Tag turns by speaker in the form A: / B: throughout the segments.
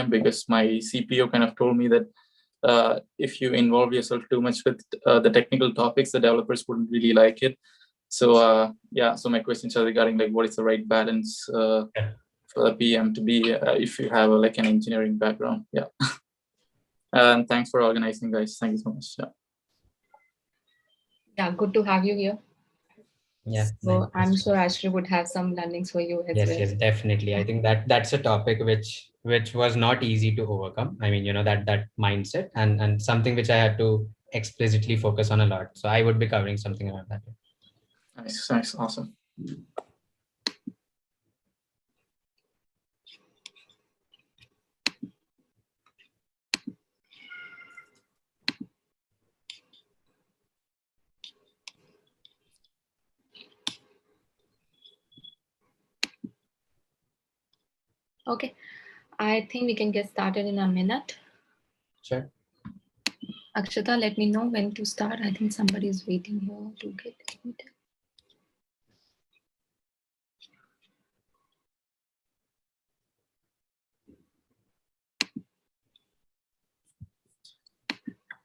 A: because my CPO kind of told me that if you involve yourself too much with the technical topics, the developers wouldn't really like it. So so my questions are regarding like what is the right balance for the PM to be if you have like an engineering background. Yeah. And thanks for organizing, guys. Thank you so much.
B: Yeah, good to have you here.
C: Yeah.
B: So
C: nice.
B: I'm sure Ashray would have some learnings for you as well.
C: Yes, definitely. I think that's a topic which was not easy to overcome. I mean, that mindset and something which I had to explicitly focus on a lot. So I would be covering something around that.
A: Nice, awesome.
B: Okay, I think we can get started in a minute.
C: Sure.
B: Akshata, let me know when to start. I think somebody is waiting here to get admitted.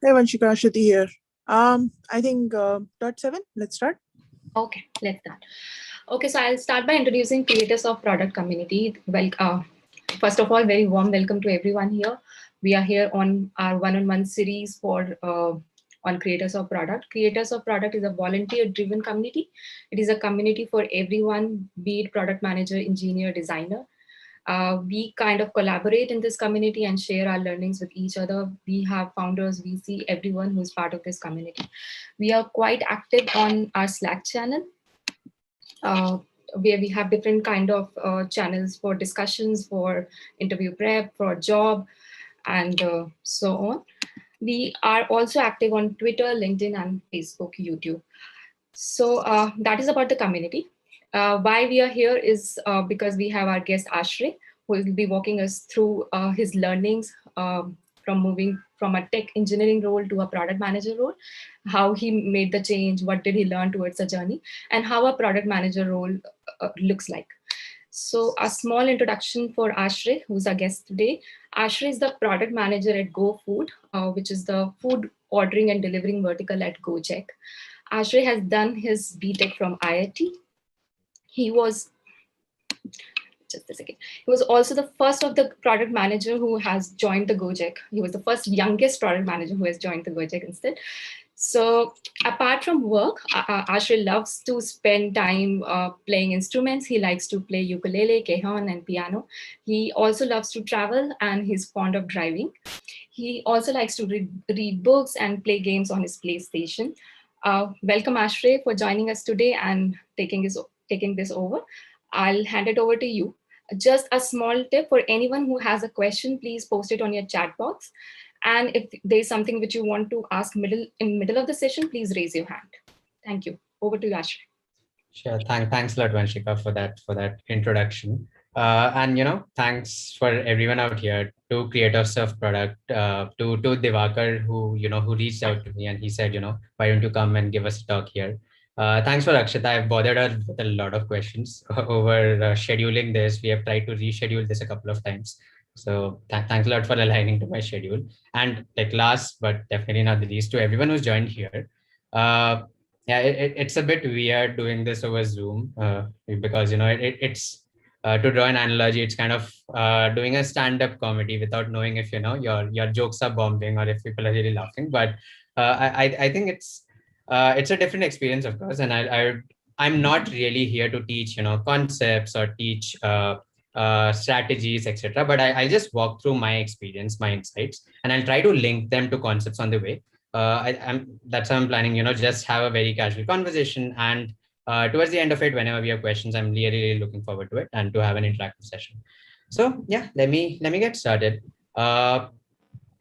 D: Hey, Vanshika, Shruti here. I think .7, let's start.
B: Okay, let's start. Okay, so I'll start by introducing creators of product community. Well, first of all, very warm welcome to everyone here. We are here on our one-on-one series for on creators of product. Creators of product is a volunteer-driven community. It is a community for everyone, be it product manager, engineer, designer. We kind of collaborate in this community and share our learnings with each other. We have founders, VC, everyone who is part of this community. We are quite active on our Slack channel, where we have different kind of channels for discussions, for interview prep, for job, and so on. We are also active on Twitter, LinkedIn, and Facebook, YouTube. So that is about the community. Why we are here is because we have our guest Ashray, who will be walking us through his learnings from moving from a tech engineering role to a product manager role, how he made the change, what did he learn towards the journey, and how a product manager role looks like. So a small introduction for Ashray, who's our guest today. Ashray is the product manager at GoFood, which is the food ordering and delivering vertical at Gojek. Ashray has done his BTech from IIT. He was, just a second, he was also the first of the product manager who has joined the Gojek. He was the first youngest product manager who has joined the Gojek instead. So apart from work, Ashray loves to spend time playing instruments. He likes to play ukulele, cajon, and piano. He also loves to travel and he's fond of driving. He also likes to read books and play games on his PlayStation. Welcome, Ashray, for joining us today and taking this over. I'll hand it over to you. Just a small tip for anyone who has a question, please post it on your chat box. And if there's something which you want to ask in middle of the session, please raise your hand. Thank you. Over to you, Ashray.
C: Sure. Thanks a lot, Vanshika, for that introduction. And thanks for everyone out here, to creators of product, to Divakar, who reached out to me and he said, why don't you come and give us a talk here? Thanks for Akshita. I've bothered her with a lot of questions over scheduling this. We have tried to reschedule this a couple of times. So thanks a lot for aligning to my schedule. And like last, but definitely not the least, to everyone who's joined here. It's a bit weird doing this over Zoom because, it's to draw an analogy, it's kind of doing a stand-up comedy without knowing if, your jokes are bombing or if people are really laughing. But I think it's a different experience, of course. And I'm not really here to teach, concepts or teach strategies, etc. But I'll just walk through my experience, my insights, and I'll try to link them to concepts on the way. That's how I'm planning, just have a very casual conversation. And towards the end of it, whenever we have questions, I'm really looking forward to it and to have an interactive session. So yeah, let me get started.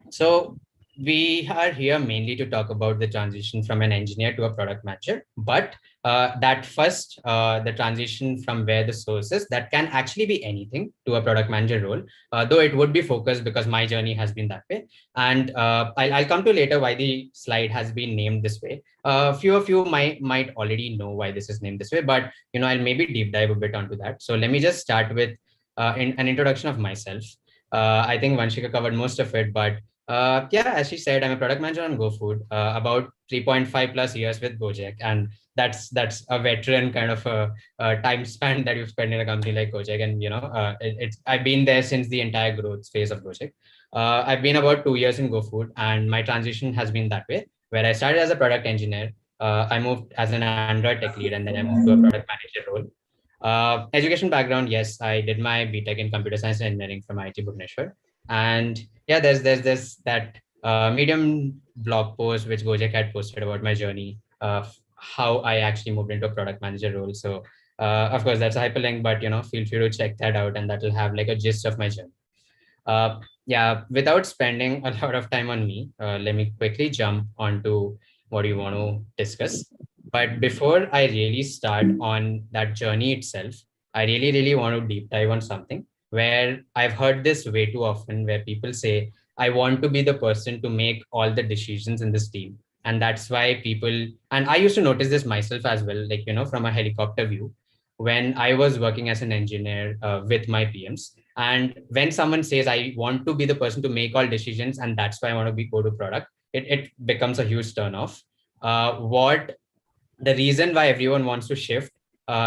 C: So we are here mainly to talk about the transition from an engineer to a product manager, but that first, the transition from where the source is, that can actually be anything to a product manager role, though it would be focused because my journey has been that way. And I'll come to later why the slide has been named this way. A few of you might already know why this is named this way, but I'll maybe deep dive a bit onto that. So let me just start with an introduction of myself. I think Vanshika covered most of it, but yeah, as she said, I'm a product manager on GoFood, about 3.5 plus years with Gojek, and that's a veteran kind of a time span that you've spent in a company like Gojek, and it's I've been there since the entire growth phase of Gojek. I've been about 2 years in GoFood, and my transition has been that way, where I started as a product engineer. I moved as an Android tech lead, and then I moved to a product manager role. Education background, yes, I did my BTech in computer science and engineering from IIT Bhubaneswar, and yeah, there's that Medium blog post which Gojek had posted about my journey of how I actually moved into a product manager role. So of course that's a hyperlink, but feel free to check that out, and that will have like a gist of my journey. Yeah, without spending a lot of time on me, let me quickly jump onto what you want to discuss. But before I really start on that journey itself, I really want to deep dive on something where I've heard this way too often, where people say, I want to be the person to make all the decisions in this team. And that's why people, and I used to notice this myself as well, like, from a helicopter view, when I was working as an engineer with my PMs. And when someone says, I want to be the person to make all decisions, and that's why I want to go to product, it becomes a huge turnoff. What the reason why everyone wants to shift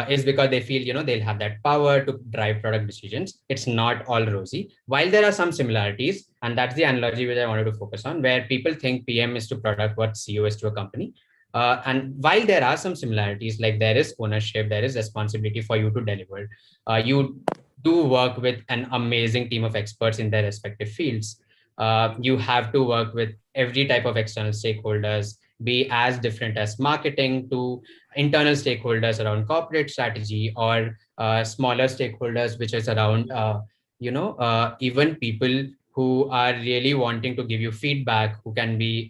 C: is because they feel they'll have that power to drive product decisions. It's not all rosy. While there are some similarities, and that's the analogy which I wanted to focus on, where people think PM is to product what CEO is to a company. And while there are some similarities, like there is ownership, there is responsibility for you to deliver. You do work with an amazing team of experts in their respective fields. You have to work with every type of external stakeholders, be as different as marketing to internal stakeholders around corporate strategy, or smaller stakeholders, which is around, even people who are really wanting to give you feedback, who can be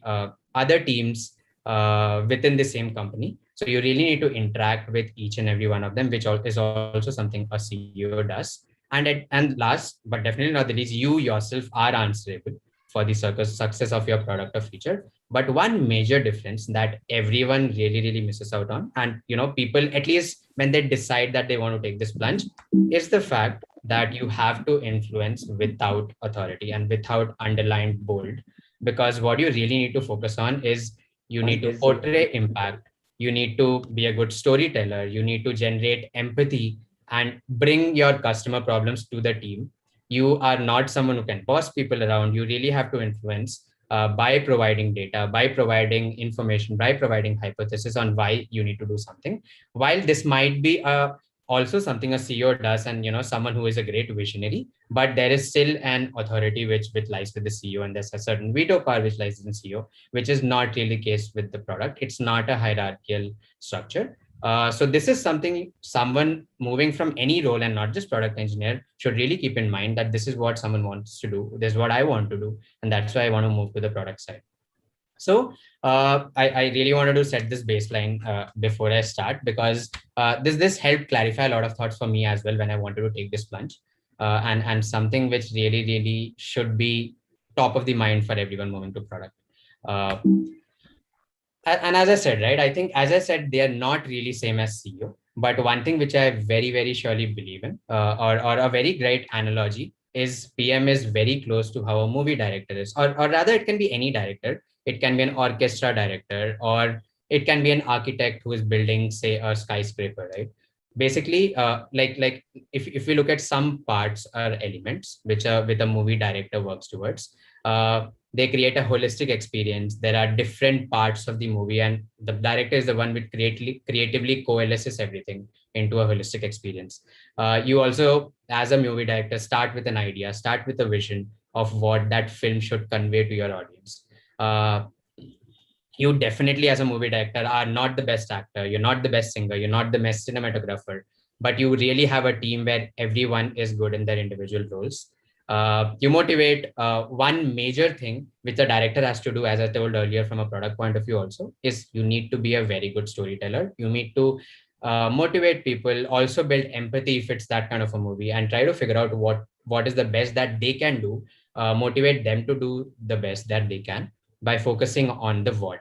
C: other teams within the same company. So you really need to interact with each and every one of them, which is also something a CEO does. And last, but definitely not the least, you yourself are answerable for the success of your product or feature. But one major difference that everyone really misses out on, and people, at least when they decide that they want to take this plunge, is the fact that you have to influence without authority and without underlined bold. Because what you really need to focus on is you need to portray impact, you need to be a good storyteller, you need to generate empathy and bring your customer problems to the team. You are not someone who can boss people around. You really have to influence by providing data, by providing information, by providing hypothesis on why you need to do something. While this might be also something a CEO does, and someone who is a great visionary, but there is still an authority which lies with the CEO, and there's a certain veto power which lies in the CEO, which is not really the case with the product. It's not a hierarchical structure. So this is something someone moving from any role, and not just product engineer, should really keep in mind, that this is what someone wants to do. This is what I want to do. And that's why I want to move to the product side. So I really wanted to set this baseline before I start, because this helped clarify a lot of thoughts for me as well when I wanted to take this plunge, and something which really should be top of the mind for everyone moving to product. And as I said, right, I think, as I said, they are not really same as CEO. But one thing which I very surely believe in, or a very great analogy, is PM is very close to how a movie director is, or rather it can be any director. It can be an orchestra director, or it can be an architect who is building, say, a skyscraper, right? Basically, like if we look at some parts or elements which with a movie director works towards, they create a holistic experience. There are different parts of the movie, and the director is the one which creatively coalesces everything into a holistic experience. You also, as a movie director, start with an idea, start with a vision of what that film should convey to your audience. You definitely, as a movie director, are not the best actor, you're not the best singer, you're not the best cinematographer, but you really have a team where everyone is good in their individual roles. You motivate. One major thing which the director has to do, as I told earlier, from a product point of view also, is you need to be a very good storyteller. You need to motivate people, also build empathy if it's that kind of a movie, and try to figure out what is the best that they can do, motivate them to do the best that they can by focusing on the what.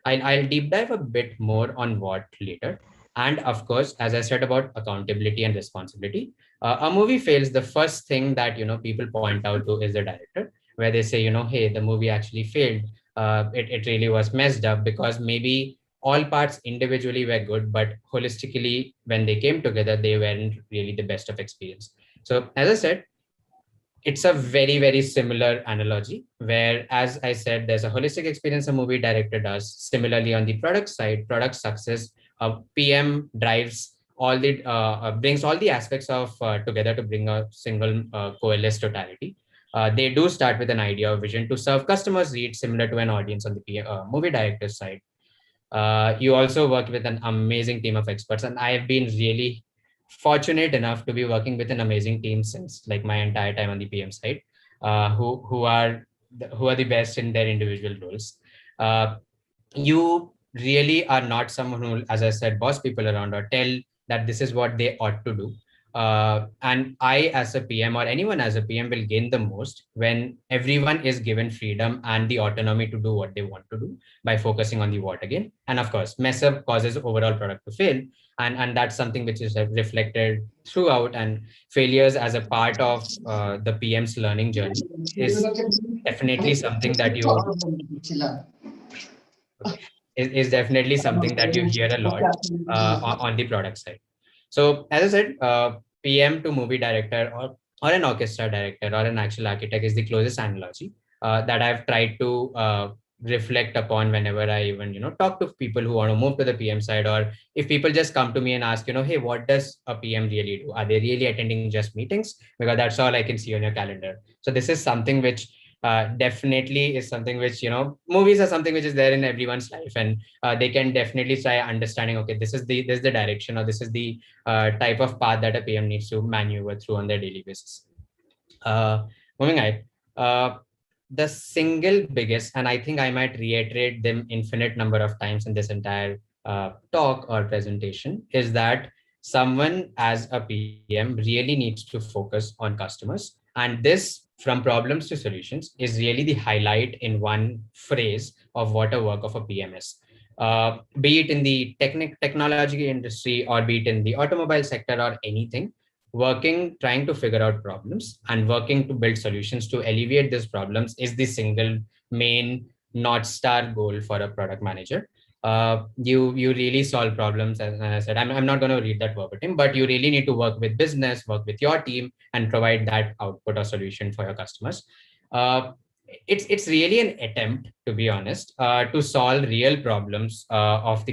C: I'll deep dive a bit more on what later. And of course, as I said about accountability and responsibility, A movie fails, the first thing that people point out to is the director, where they say, hey, the movie actually failed. It really was messed up because maybe all parts individually were good, but holistically, when they came together, they weren't really the best of experience. So as I said, it's a very, very similar analogy where, as I said, there's a holistic experience a movie director does. Similarly, on the product side, product success, PM drives all the brings all the aspects of together to bring a single coalesced totality. They do start with an idea or vision to serve customers' needs, similar to an audience on the movie director's side. You also worked with an amazing team of experts, and I have been really fortunate enough to be working with an amazing team since like my entire time on the PM side, who are the best in their individual roles. You really are not someone who, as I said, boss people around or tell that this is what they ought to do. And I, as a PM, or anyone as a PM, will gain the most when everyone is given freedom and the autonomy to do what they want to do by focusing on the what again. And of course, mess up causes overall product to fail. And that's something which is reflected throughout. And failures as a part of the PM's learning journey is definitely something that is definitely something that you hear a lot on the product side. So as I said, PM to movie director or an orchestra director or an actual architect is the closest analogy that I've tried to reflect upon whenever I even talk to people who want to move to the PM side, or if people just come to me and ask, hey, what does a PM really do? Are they really attending just meetings? Because that's all I can see on your calendar. So this is something which definitely is something which movies are something which is there in everyone's life, and they can definitely try understanding, okay, this is the direction, or this is the type of path that a PM needs to maneuver through on their daily basis. Moving ahead, the single biggest, and I think I might reiterate them infinite number of times in this entire talk or presentation, is that someone as a PM really needs to focus on customers. And this, from problems to solutions, is really the highlight in one phrase of what a work of a PM is. Be it in the technology industry, or be it in the automobile sector or anything, trying to figure out problems and working to build solutions to alleviate these problems is the single main North Star goal for a product manager. You really solve problems, as I said. I'm not going to read that verbatim, but you really need to work with business, work with your team, and provide that output or solution for your customers. It's really an attempt, to be honest, to solve real problems of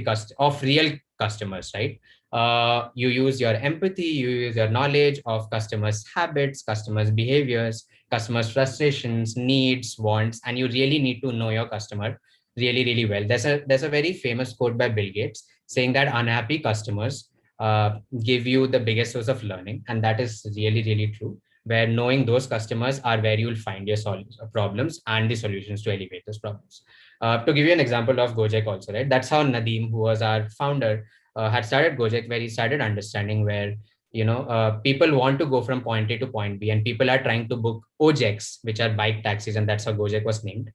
C: real customers, right? You use your empathy, you use your knowledge of customers' habits, customers' behaviors, customers' frustrations, needs, wants, and you really need to know your customer really, really well. There's a very famous quote by Bill Gates saying that unhappy customers give you the biggest source of learning, and that is really, really true. Where knowing those customers are where you will find your problems and the solutions to alleviate those problems. To give you an example of Gojek also, right? That's how Nadeem, who was our founder, had started Gojek, where he started understanding where people want to go from point A to point B, and people are trying to book OJEX, which are bike taxis, and that's how Gojek was named.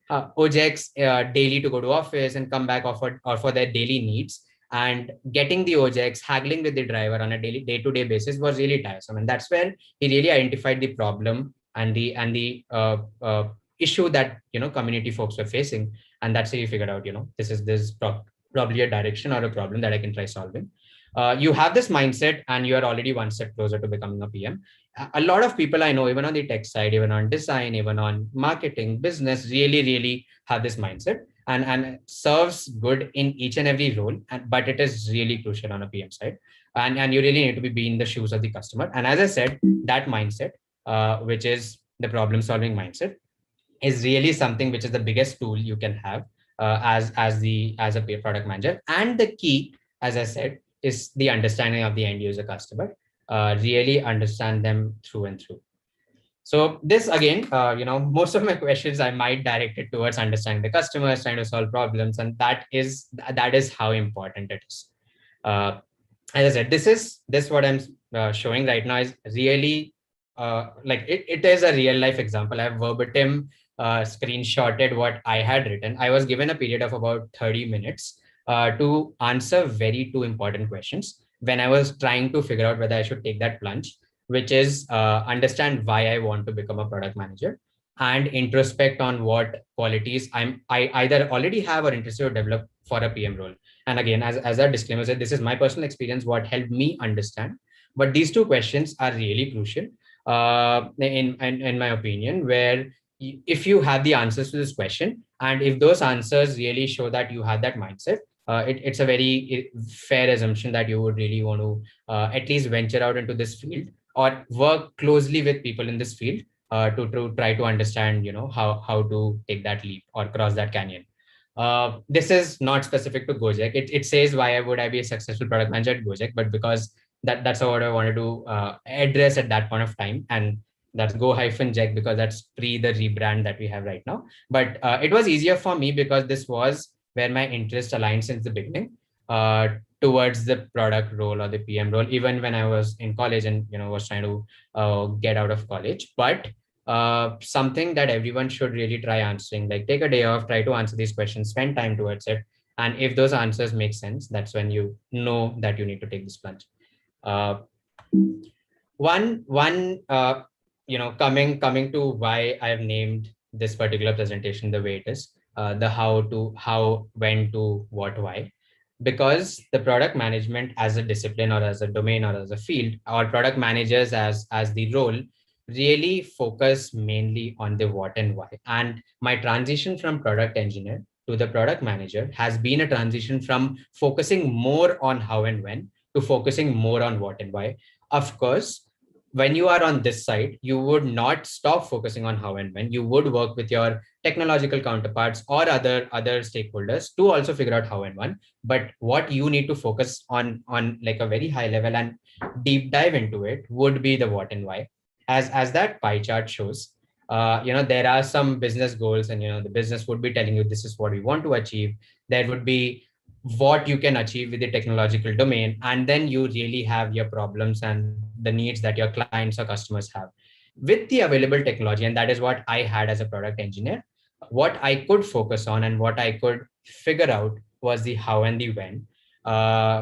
C: OJEX daily to go to office and come back, or for their daily needs. And getting the OJEX, haggling with the driver on a daily day-to-day basis was really tiresome. And that's where he really identified the problem and the issue that community folks were facing. And that's how he figured out, this is probably a direction or a problem that I can try solving. You have this mindset and you are already one step closer to becoming a PM. A lot of people I know, even on the tech side, even on design, even on marketing, business, really, really have this mindset. And serves good in each and every role, but it is really crucial on a PM side. And you really need to be in the shoes of the customer. And as I said, that mindset, which is the problem-solving mindset, is really something which is the biggest tool you can have as a product manager. And the key, as I said, is the understanding of the end user customer. Really understand them through and through. So this again, most of my questions I might direct it towards understanding the customers, trying to solve problems, and that is how important it is. As I said, this what I'm showing right now is really like it is a real life example. I have verbatim screenshotted what I had written. I was given a period of about 30 minutes to answer two important questions. when I was trying to figure out whether I should take that plunge, which is understand why I want to become a product manager and introspect on what qualities I either already have or interested to develop for a PM role. And again, as a disclaimer said, this is my personal experience, what helped me understand. But these two questions are really crucial in my opinion, where if you have the answers to this question, and if those answers really show that you have that mindset, it's a very fair assumption that you would really want to at least venture out into this field or work closely with people in this field to try to understand, how to take that leap or cross that canyon. This is not specific to Gojek. It says why would I be a successful product manager at Gojek, but because that's what I wanted to address at that point of time, and that's Go-Jack because that's pre the rebrand that we have right now. But it was easier for me because this was where my interest aligned since the beginning towards the product role or the PM role, even when I was in college and was trying to get out of college. But something that everyone should really try answering, like take a day off, try to answer these questions, spend time towards it, and if those answers make sense, that's when you know that you need to take this plunge. One coming to why I've named this particular presentation the way it is, the how, when to, what, why. Because the product management as a discipline or as a domain or as a field, or product managers as the role, really focus mainly on the what and why. And my transition from product engineer to the product manager has been a transition from focusing more on how and when to focusing more on what and why. Of course, when you are on this side, you would not stop focusing on how and when. You would work with your technological counterparts or other stakeholders to also figure out how and when. But what you need to focus on like a very high level and deep dive into it would be the what and why. As that pie chart shows, there are some business goals, and the business would be telling you this is what we want to achieve. There would be what you can achieve with the technological domain, and then you really have your problems and the needs that your clients or customers have with the available technology. And that is what I had as a product engineer. What I could focus on and what I could figure out was the how and the when.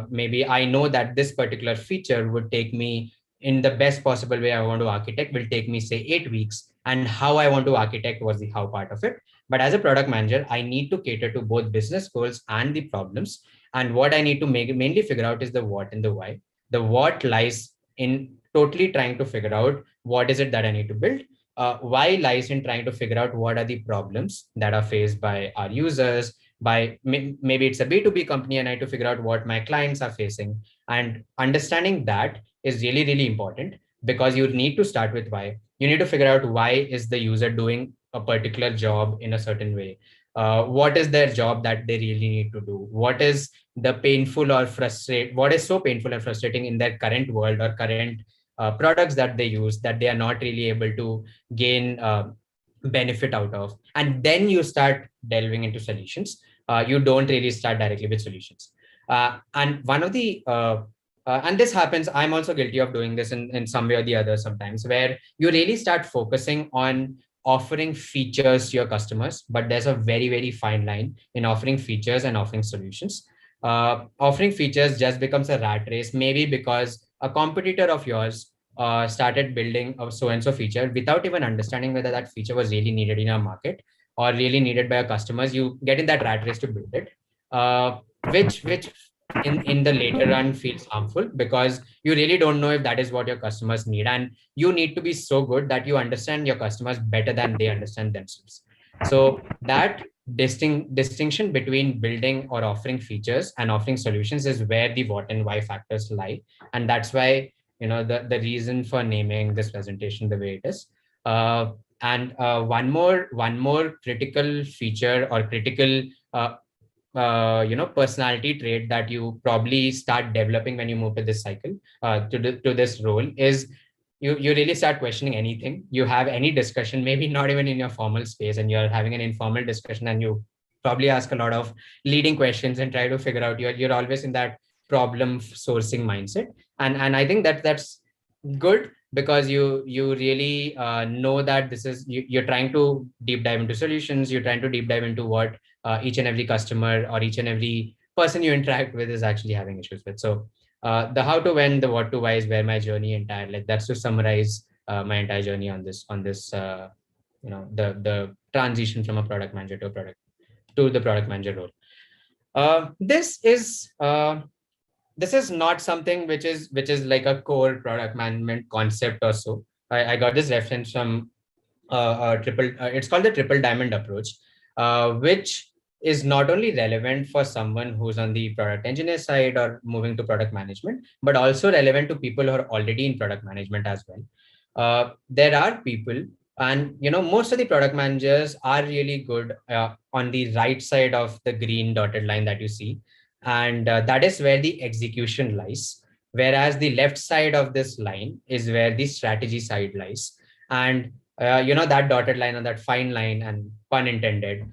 C: Maybe I know that this particular feature would take me, in the best possible way I want to architect, will take me say 8 weeks, and how I want to architect was the how part of it. But as a product manager, I need to cater to both business goals and the problems. And what I need to mainly figure out is the what and the why. The what lies in totally trying to figure out what is it that I need to build. Why lies in trying to figure out what are the problems that are faced by our users, by maybe it's a B2B company and I need to figure out what my clients are facing. And understanding that is really, really important, because you need to start with why. You need to figure out why is the user doing a particular job in a certain way. What is their job that they really need to do? What is the painful or what is so painful and frustrating in their current world or current products that they use that they are not really able to gain benefit out of? And then you start delving into solutions. You don't really start directly with solutions. And one of the and this happens, I'm also guilty of doing this in some way or the other sometimes, where you really start focusing on offering features to your customers, but there's a very, very fine line in offering features and offering solutions. Offering features just becomes a rat race, maybe because a competitor of yours started building a so-and-so feature without even understanding whether that feature was really needed in our market or really needed by our customers. You get in that rat race to build it, which in the later run feels harmful, because you really don't know if that is what your customers need. And you need to be so good that you understand your customers better than they understand themselves. So that distinction between building or offering features and offering solutions is where the what and why factors lie. And that's why, the reason for naming this presentation the way it is. And one more critical feature or critical personality trait that you probably start developing when you move to this cycle, to this role, is you really start questioning anything. You have any discussion, maybe not even in your formal space, and you're having an informal discussion, and you probably ask a lot of leading questions and try to figure out. You're always in that problem sourcing mindset, and I think that's good, because you really know that this is you're trying to deep dive into solutions. You're trying to deep dive into what each and every customer or each and every person you interact with is actually having issues with. So The how to, when, the what to, why is where my journey entire, like that's to summarize my entire journey on this the transition from a product manager to the product manager role. This is not something which is like a core product management concept or so. I got this reference from it's called the triple diamond approach, which is not only relevant for someone who's on the product engineer side or moving to product management, but also relevant to people who are already in product management as well. There are people, and most of the product managers are really good on the right side of the green dotted line that you see, and that is where the execution lies, whereas the left side of this line is where the strategy side lies. And that dotted line, on that fine line, and pun intended,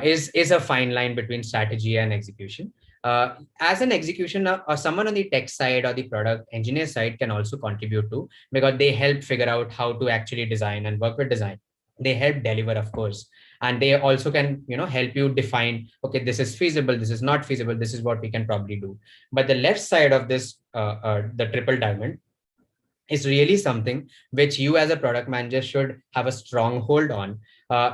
C: is a fine line between strategy and execution. As an execution, or someone on the tech side or the product engineer side can also contribute to, because they help figure out how to actually design and work with design. They help deliver, of course, and they also can help you define, okay, this is feasible, this is not feasible, this is what we can probably do. But the left side of this the triple diamond is really something which you as a product manager should have a strong hold on.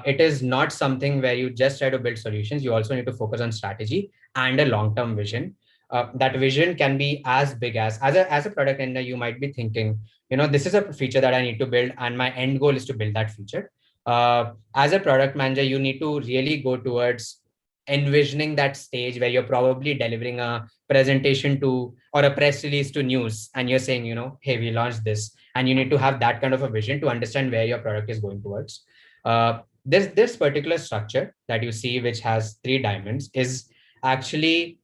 C: It is not something where you just try to build solutions. You also need to focus on strategy and a long-term vision. That vision can be as big as a product owner, you might be thinking, this is a feature that I need to build, and my end goal is to build that feature. As a product manager, you need to really go towards envisioning that stage where you're probably delivering a presentation to, or a press release to news, and you're saying, hey, we launched this, and you need to have that kind of a vision to understand where your product is going towards. This particular structure that you see, which has 3 diamonds, is actually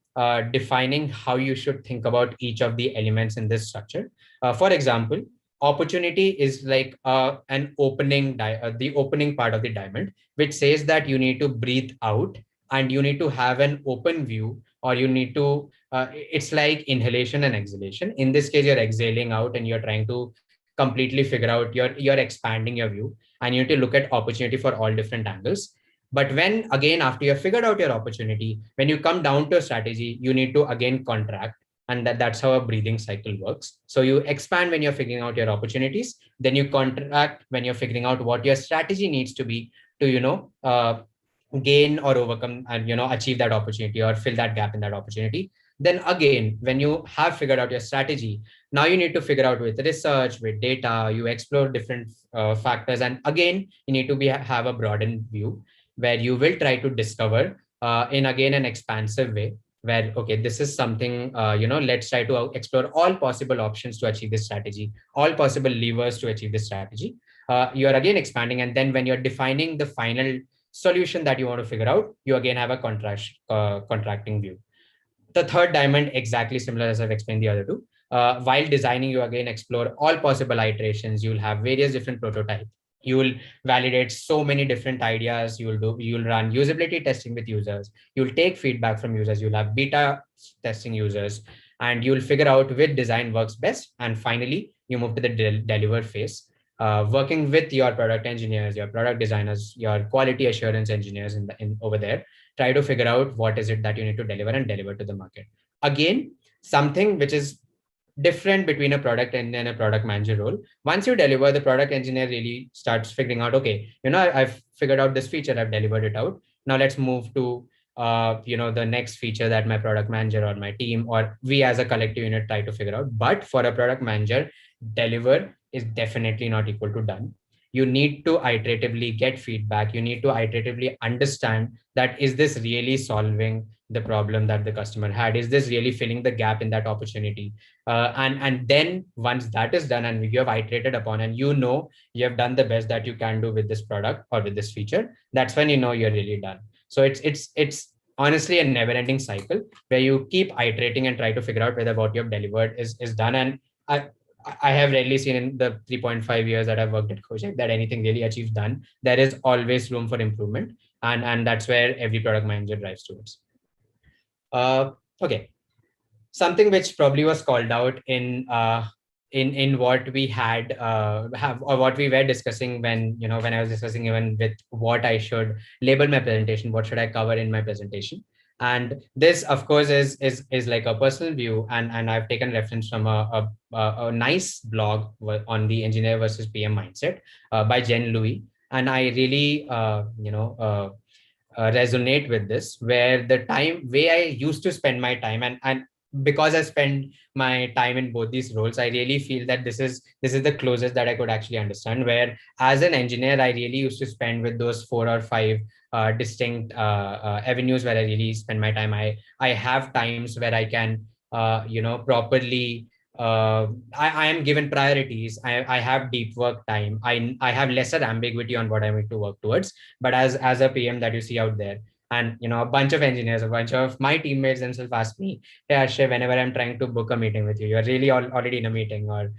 C: defining how you should think about each of the elements in this structure. For example, opportunity is like an opening, the opening part of the diamond, which says that you need to breathe out and you need to have an open view, or you need to, it's like inhalation and exhalation. In this case, you're exhaling out and you're trying to completely figure out, you're expanding your view, and you need to look at opportunity for all different angles. But when, again, after you've figured out your opportunity, when you come down to a strategy, you need to again contract. And that's how a breathing cycle works. So you expand when you're figuring out your opportunities, then you contract when you're figuring out what your strategy needs to be to, gain or overcome and achieve that opportunity or fill that gap in that opportunity. Then again, when you have figured out your strategy, now you need to figure out with research, with data, you explore different factors, and again you need to have a broadened view where you will try to discover in again an expansive way, where, okay, this is something, let's try to explore all possible options to achieve this strategy, all possible levers to achieve this strategy. You're again expanding, and then when you're defining the final solution that you want to figure out, you again have a contracting view. The third diamond, exactly similar as I've explained the other two. While designing, you again explore all possible iterations. You'll have various different prototypes. You will validate so many different ideas. You'll run usability testing with users. You'll take feedback from users. You'll have beta testing users, and you'll figure out which design works best. And finally, you move to the deliver phase. Working with your product engineers, your product designers, your quality assurance engineers over there, try to figure out what is it that you need to deliver and deliver to the market. Again, something which is different between a product and a product manager role. Once you deliver, the product engineer really starts figuring out, okay, I've figured out this feature, I've delivered it out. Now let's move to the next feature that my product manager or my team or we as a collective unit try to figure out. But for a product manager, deliver is definitely not equal to done. You need to iteratively get feedback. You need to iteratively understand that, is this really solving the problem that the customer had? Is this really filling the gap in that opportunity? And then once that is done and you have iterated upon and you have done the best that you can do with this product or with this feature, that's when you're really done. So it's honestly a never-ending cycle where you keep iterating and try to figure out whether what you have delivered is done. And I have rarely seen in the 3.5 years that I've worked at Gojek that anything really achieved done. There is always room for improvement, and that's where every product manager drives towards. Okay, something which probably was called out in what we had or what we were discussing when I was discussing even with what I should label my presentation, what should I cover in my presentation. And this, of course, is like a personal view, and I've taken reference from a nice blog on the engineer versus PM mindset by Jen Louis, and I really resonate with this, where the time way I used to spend my time, and because I spend my time in both these roles, I really feel that this is the closest that I could actually understand, where as an engineer I really used to spend with those 4 or 5 distinct avenues where I really spend my time. I have times where I can properly I am given priorities. I have deep work time. I have lesser ambiguity on what I need to work towards. But as a PM that you see out there, and a bunch of engineers, a bunch of my teammates themselves ask me, hey Ashray, whenever I'm trying to book a meeting with you, you're really already in a meeting, or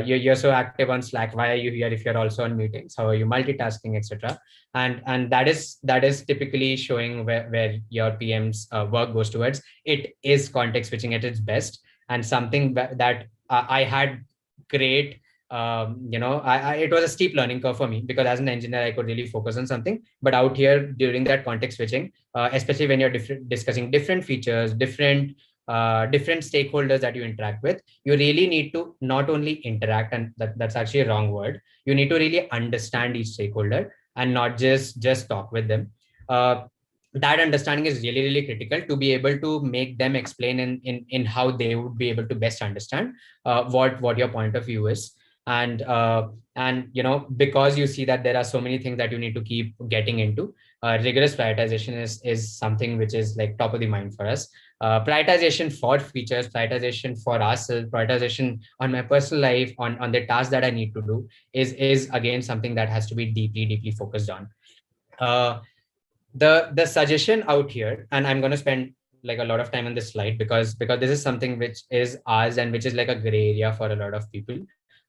C: you're so active on Slack. Why are you here if you're also on meetings? How are you multitasking, etc.? And that is typically showing where your PM's work goes towards. It is context switching at its best, and something that I had great it was a steep learning curve for me, because as an engineer I could really focus on something, but out here during that context switching, especially when you're discussing different features, different stakeholders that you interact with, you really need to not only interact, and that's actually a wrong word, you need to really understand each stakeholder and not just talk with them. That understanding is really, really critical to be able to make them explain in how they would be able to best understand what your point of view is. And because you see that there are so many things that you need to keep getting into, rigorous prioritization is something which is like top of the mind for us. Prioritization for features, prioritization for ourselves, prioritization on my personal life, on the tasks that I need to do is again something that has to be deeply focused on. The suggestion out here, and I'm going to spend like a lot of time on this slide, because this is something which is ours and which is like a gray area for a lot of people.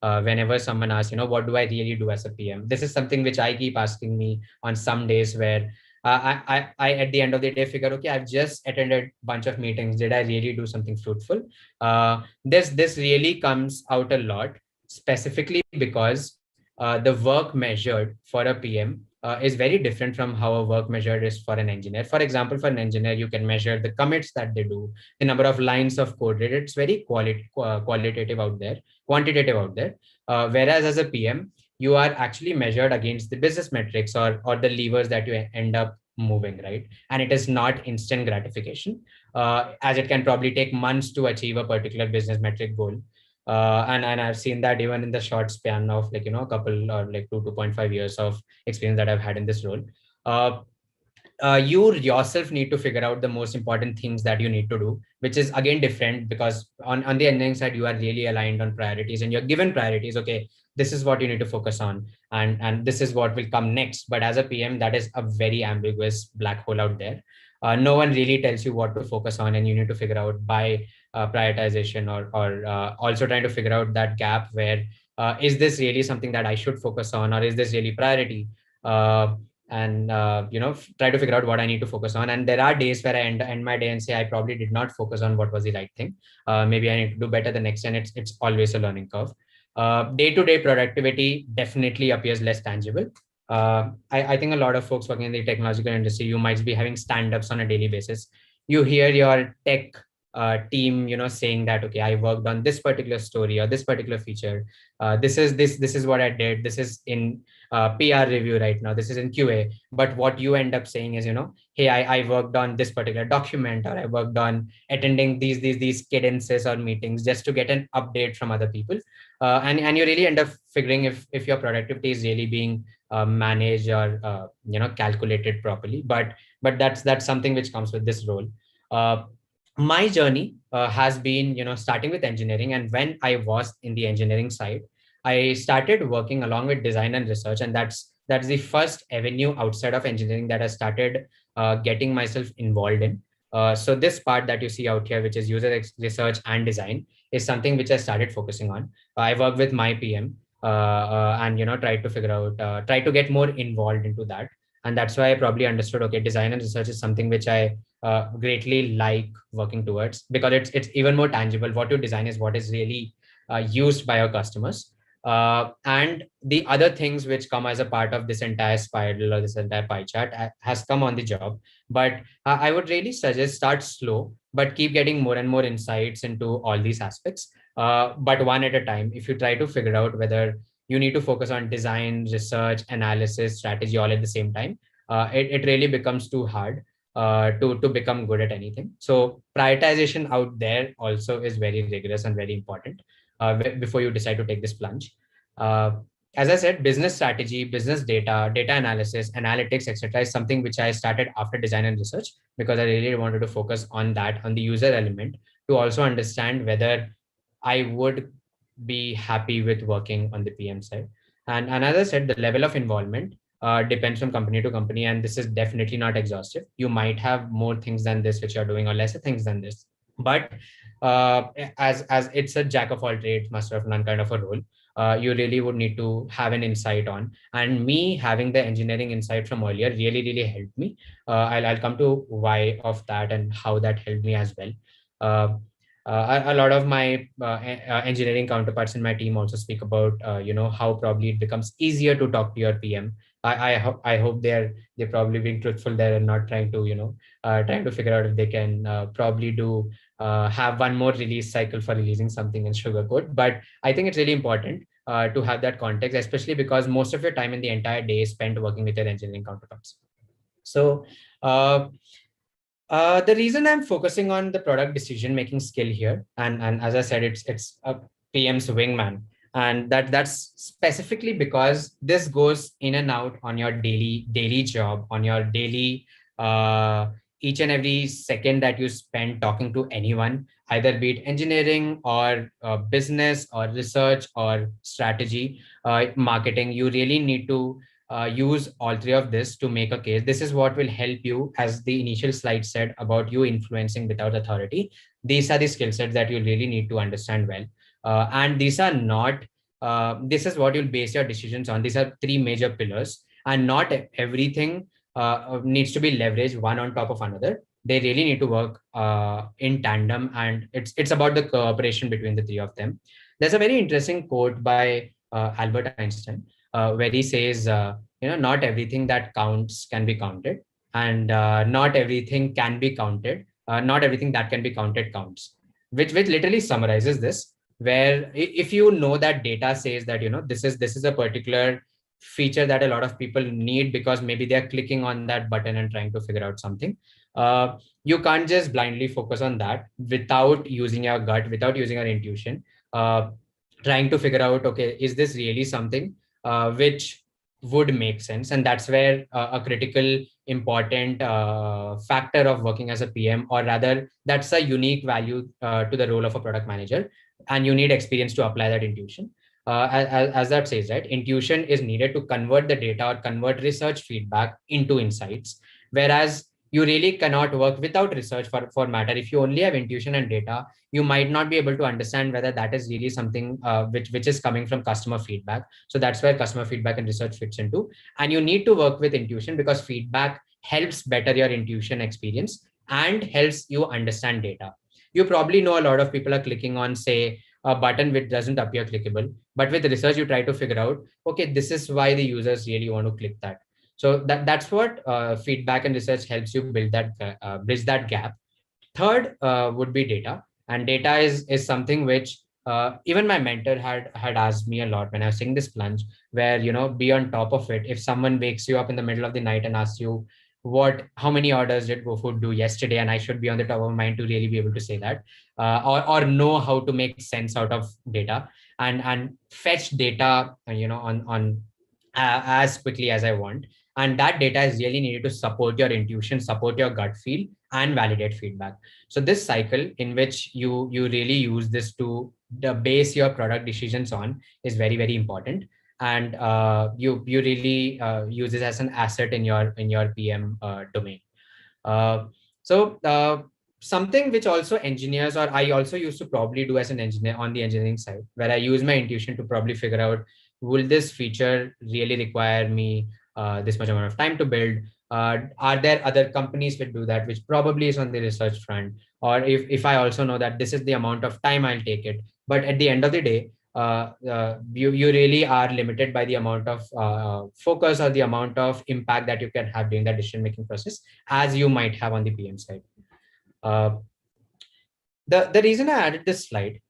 C: Whenever someone asks, what do I really do as a PM? This is something which I keep asking me on some days, where I at the end of the day figure, okay, I've just attended a bunch of meetings. Did I really do something fruitful? This really comes out a lot, specifically because the work measured for a PM is very different from how a work measured is for an engineer. For example, for an engineer, you can measure the commits that they do, the number of lines of code read. It's very quantitative out there. Whereas as a PM, you are actually measured against the business metrics or the levers that you end up moving, right? And it is not instant gratification, as it can probably take months to achieve a particular business metric goal. And I've seen that even in the short span of a couple or 2.5 years of experience that I've had in this role. You yourself need to figure out the most important things that you need to do, which is again different, because on the engineering side, you are really aligned on priorities and you're given priorities. Okay, this is what you need to focus on, and this is what will come next. But as a PM, that is a very ambiguous black hole out there. No one really tells you what to focus on, and you need to figure out by prioritization or also trying to figure out that gap where is this really something that I should focus on, or is this really priority? And try to figure out what I need to focus on. And there are days where I end my day and say I probably did not focus on what was the right thing. Maybe I need to do better the next, and it's always a learning curve. Day-to-day productivity definitely appears less tangible. I think a lot of folks working in the technological industry, you might be having stand-ups on a daily basis. You hear your tech team, saying that, okay, I worked on this particular story or this particular feature. This is what I did. This is in PR review right now. This is in QA. But what you end up saying is, hey, I worked on this particular document, or I worked on attending these cadences or meetings just to get an update from other people. And you really end up figuring if your productivity is really being managed or calculated properly. But that's something which comes with this role. My journey has been starting with engineering, and when I was in the engineering side, I started working along with design and research, and that's the first avenue outside of engineering that I started getting myself involved in. So this part that you see out here, which is user research and design, is something which I started focusing on. I work with my PM and try to figure out, try to get more involved into that. And that's why I probably understood, okay, design and research is something which I greatly like working towards, because it's even more tangible. What you design is what is really used by your customers. And the other things which come as a part of this entire spiral or this entire pie chart has come on the job. But I would really suggest start slow, but keep getting more and more insights into all these aspects, but one at a time. If you try to figure out whether you need to focus on design, research, analysis, strategy all at the same time, it really becomes too hard to become good at anything. So prioritization out there also is very rigorous and very important before you decide to take this plunge. Uh, as I said, business strategy, business data, data analysis, analytics, etc., is something which I started after design and research because I really wanted to focus on that, on the user element, to also understand whether I would be happy with working on the PM side. And as I said, the level of involvement depends from company to company, and this is definitely not exhaustive. You might have more things than this which you're doing, or lesser things than this. But as it's a jack of all trades, master of none kind of a role, you really would need to have an insight on. And me having the engineering insight from earlier really helped me. I'll come to why of that and how that helped me as well. Uh, a lot of my engineering counterparts in my team also speak about how probably it becomes easier to talk to your PM. I hope they're probably being truthful there and not trying to trying to figure out if they can probably do have one more release cycle for releasing something in sugarcoat. But I think it's really important to have that context, especially because most of your time in the entire day is spent working with your engineering counterparts. So the reason I'm focusing on the product decision making skill here, and as I said, it's a PM's wingman, and that's specifically because this goes in and out on your daily job, on your daily each and every second that you spend talking to anyone, either be it engineering or business or research or strategy, marketing. You really need to use all three of this to make a case. This is what will help you, as the initial slide said about you influencing without authority. These are the skill sets that you really need to understand well. And these are not, this is what you'll base your decisions on. These are three major pillars, and not everything needs to be leveraged one on top of another. They really need to work in tandem, and it's about the cooperation between the three of them. There's a very interesting quote by Albert Einstein, where he says, not everything that counts can be counted, and not everything can be counted. Not everything that can be counted counts, which literally summarizes this. Where if you know that data says that this is a particular feature that a lot of people need because maybe they're clicking on that button and trying to figure out something, you can't just blindly focus on that without using your gut, without using your intuition, trying to figure out, okay, is this really something which would make sense? And that's where a critical important factor of working as a PM, or rather that's a unique value to the role of a product manager, and you need experience to apply that intuition. As that says, right, intuition is needed to convert the data or convert research feedback into insights, whereas you really cannot work without research for matter. If you only have intuition and data, you might not be able to understand whether that is really something which is coming from customer feedback. So that's where customer feedback and research fits into. And you need to work with intuition because feedback helps better your intuition experience and helps you understand data. You probably know a lot of people are clicking on, say, a button which doesn't appear clickable, but with research, you try to figure out, okay, this is why the users really want to click that. So that's what feedback and research helps you build that bridge that gap. Third would be data, and data is something which even my mentor had asked me a lot when I was taking this plunge, where be on top of it. If someone wakes you up in the middle of the night and asks you how many orders did GoFood do yesterday, and I should be on the top of mind to really be able to say that, or know how to make sense out of data and fetch data on as quickly as I want. And that data is really needed to support your intuition, support your gut feel, and validate feedback. So this cycle in which you really use this to base your product decisions on is very important. And you really use this as an asset in your PM domain. So something which also engineers, or I also used to probably do as an engineer on the engineering side, where I use my intuition to probably figure out, will this feature really require me this much amount of time to build? Are there other companies which do that, which probably is on the research front? Or if I also know that this is the amount of time I'll take it, but at the end of the day, you really are limited by the amount of focus or the amount of impact that you can have during the decision making process as you might have on the PM side. The reason I added this slide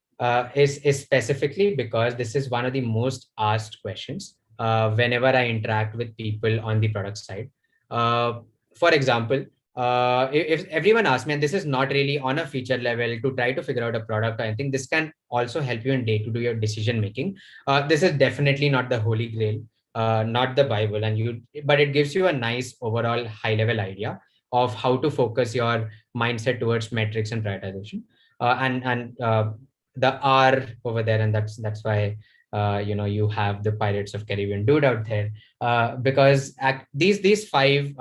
C: is specifically because this is one of the most asked questions whenever I interact with people on the product side. For example, if everyone asks me, and this is not really on a feature level to try to figure out a product, I think this can also help you in day-to-day decision making. This is definitely not the holy grail, not the Bible, but it gives you a nice overall high-level idea of how to focus your mindset towards metrics and prioritization. And the R over there, and that's why you have the Pirates of Caribbean dude out there, because these 5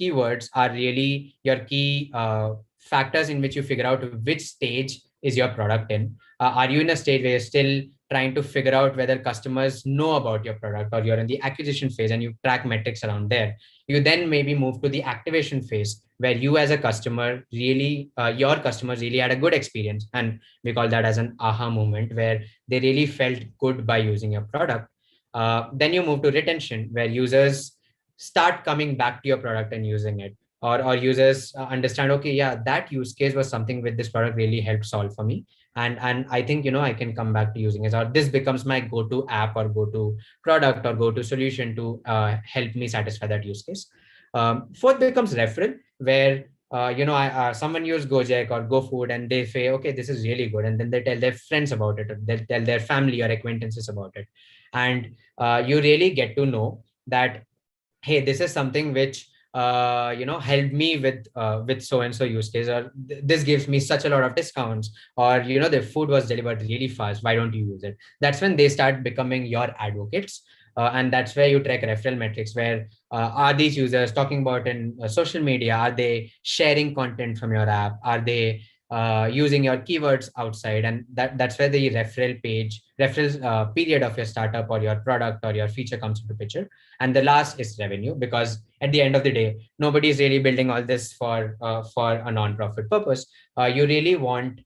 C: keywords are really your key factors in which you figure out which stage is your product in. Are you in a stage where you're still trying to figure out whether customers know about your product, or you're in the acquisition phase and you track metrics around there? You then maybe move to the activation phase, where you as a customer really, your customers really had a good experience. And we call that as an aha moment, where they really felt good by using your product. Then you move to retention, where users start coming back to your product and using it, or users understand, okay, yeah, that use case was something with this product really helped solve for me. And I think, I can come back to using it, or this becomes my go-to app or go-to product or go-to solution to help me satisfy that use case. Fourth becomes referral, where someone use Gojek or GoFood and they say, okay, this is really good. And then they tell their friends about it, or they tell their family or acquaintances about it. And you really get to know that, hey, this is something which helped me with so and so use case, or this gives me such a lot of discounts, or the food was delivered really fast, why don't you use it? That's when they start becoming your advocates. And that's where you track referral metrics, where are these users talking about in social media? Are they sharing content from your app? Are they using your keywords outside? And that's where the referral period of your startup or your product or your feature comes into picture. And the last is revenue, because at the end of the day, nobody is really building all this for a non-profit purpose. You really want